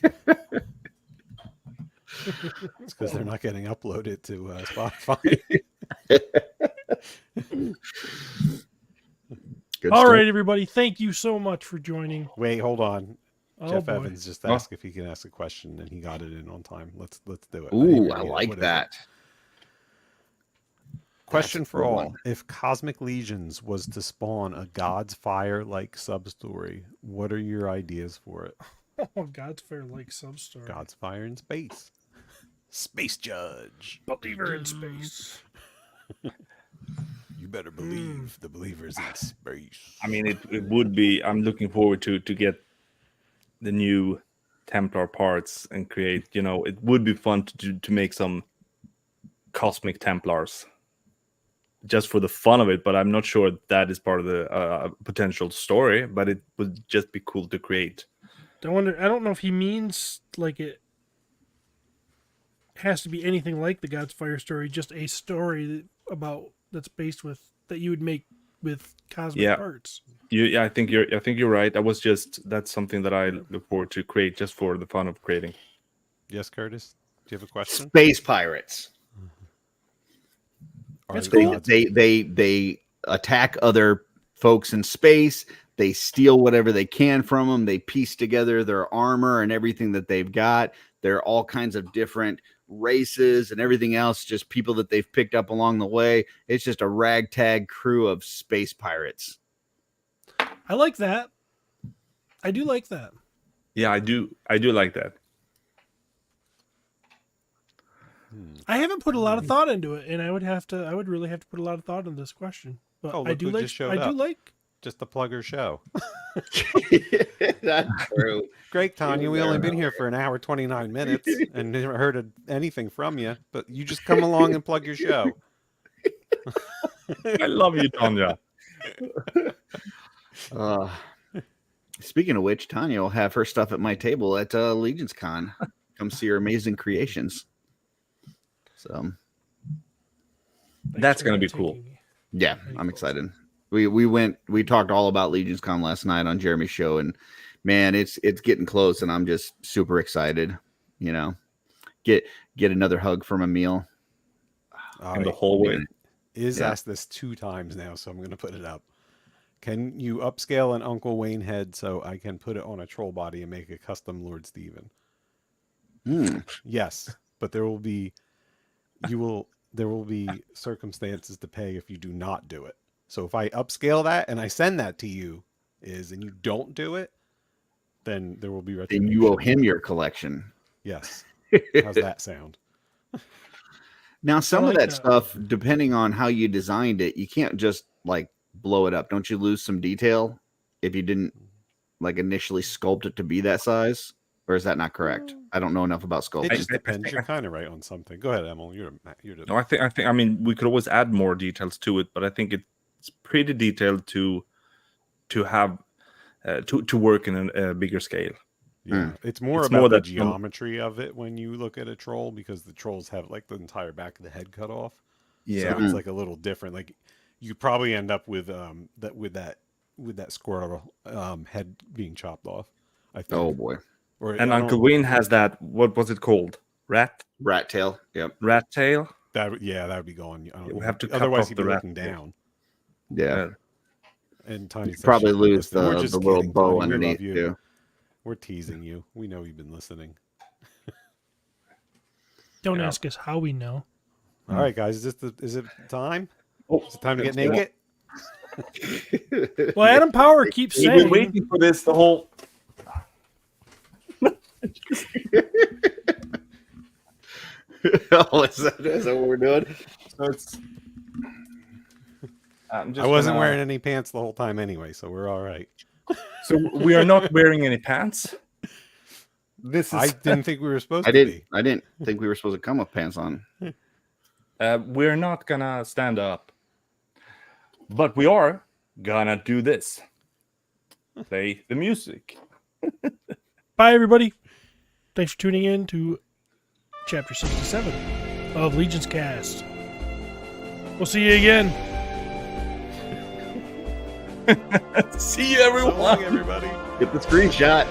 because they're not getting uploaded to Spotify. Good All stuff. right, everybody. Thank you so much for joining. Wait, hold on. Oh, Jeff boy. Evans just Oh. asked if he can ask a question, and he got it in on time. Let's do it. Ooh, didn't I read it. like What is it? that. Question That's a for good all: one. if Cosmic Legions was to spawn a God's Fire like sub story, what are your ideas for it? Oh, God's fair like sub story. God's Fire in space. Space Judge. Believer in space. You better believe the believers in space. I mean, it would be. I'm looking forward to get the new Templar parts and create. It would be fun to make some cosmic Templars, just for the fun of it. But I'm not sure that is part of the potential story. But it would just be cool to create. I don't know if he means like it has to be anything like the God's Fire story, just a story that's based with that you would make with cosmic Yeah. parts. I think you're right. That's something that I look forward to create just for the fun of creating. Yes, Curtis. Do you have a question? Space pirates. Are That's the cool. gods- They attack other folks in space. They steal whatever they can from them. They piece together their armor and everything that they've got. They're all kinds of different races and everything else, just people that they've picked up along the way. It's just a ragtag crew of space pirates. I like that. I do like that. Yeah, I do like that. I haven't put a lot of thought into it, and I would really have to put a lot of thought into this question. But Oh, I look do who like just showed I do up. like Just the plugger show. That's true. Great, Tanya. You We only never been here for an hour, 29 minutes, and never heard anything from you. But you just come along and plug your show. I love you, Tanya. Speaking of which, Tanya will have her stuff at my table at LegionsCon. Come see her amazing creations. So That's gonna be cool. yeah, I'm excited. We talked all about LegionsCon last night on Jeremy's show, and man, it's getting close, and I'm just super excited. Get another hug from Emil. All In the right. hallway. Is Yeah. asked this 2 times now, so I'm going to put it up. Can you upscale an Uncle Wayne head so I can put it on a troll body and make a custom Lord Steven? Hmm. Yes, but there will be. You will there will be circumstances to pay if you do not do it. So if I upscale that and I send that to you, and you don't do it, then there will be Then retribution. you owe him your collection. Yes. How's that sound? Now, some like of that that. stuff, depending on how you designed it, you can't just like blow it up. Don't you lose some detail if you didn't like initially sculpt it to be that size? Or is that not correct? I don't know enough about It sculpting. just depends. You're kind of right on something. Go ahead, Emil. You're the No, I think. I mean, we could always add more details to it, but I think it's pretty detailed to have to work in a bigger scale. Yeah, it's more It's about more the that- geometry of it when you look at a troll, because the trolls have like the entire back of the head cut off. Yeah. So it's like a little different. Like you probably end up with that squirrel head being chopped off. I think. Oh boy. Or And I Uncle don't- Wayne has that. What was it called? Rat Tail. Yep. tail. that would be going. I don't Yeah, we know. have to cut Otherwise, off he'd the be rat looking tail. down. Yeah. And Tiny says Probably she's been lose listening. We're the just little kidding, bow Tiny. We love underneath you. too. We're teasing you. We know you've been listening. Don't Yeah. ask us how we know. All right, guys. Is it time? Oh, Is it time to get naked? Well, Adam Power keeps We've been saying, waiting for this the whole. Oh, is that what we're doing? So it's. I'm just I wasn't gonna- wearing any pants the whole time anyway, so we're all right. So we are not wearing any pants. This is. I didn't think we were supposed I to didn't. be. I didn't think we were supposed to come with pants on. We're not gonna stand up, but we are gonna do this. Play the music. bye, everybody. Thanks for tuning in to Chapter 67 of LegionsCast. We'll see you again. See you, So everyone. long, everybody. Get the screenshot.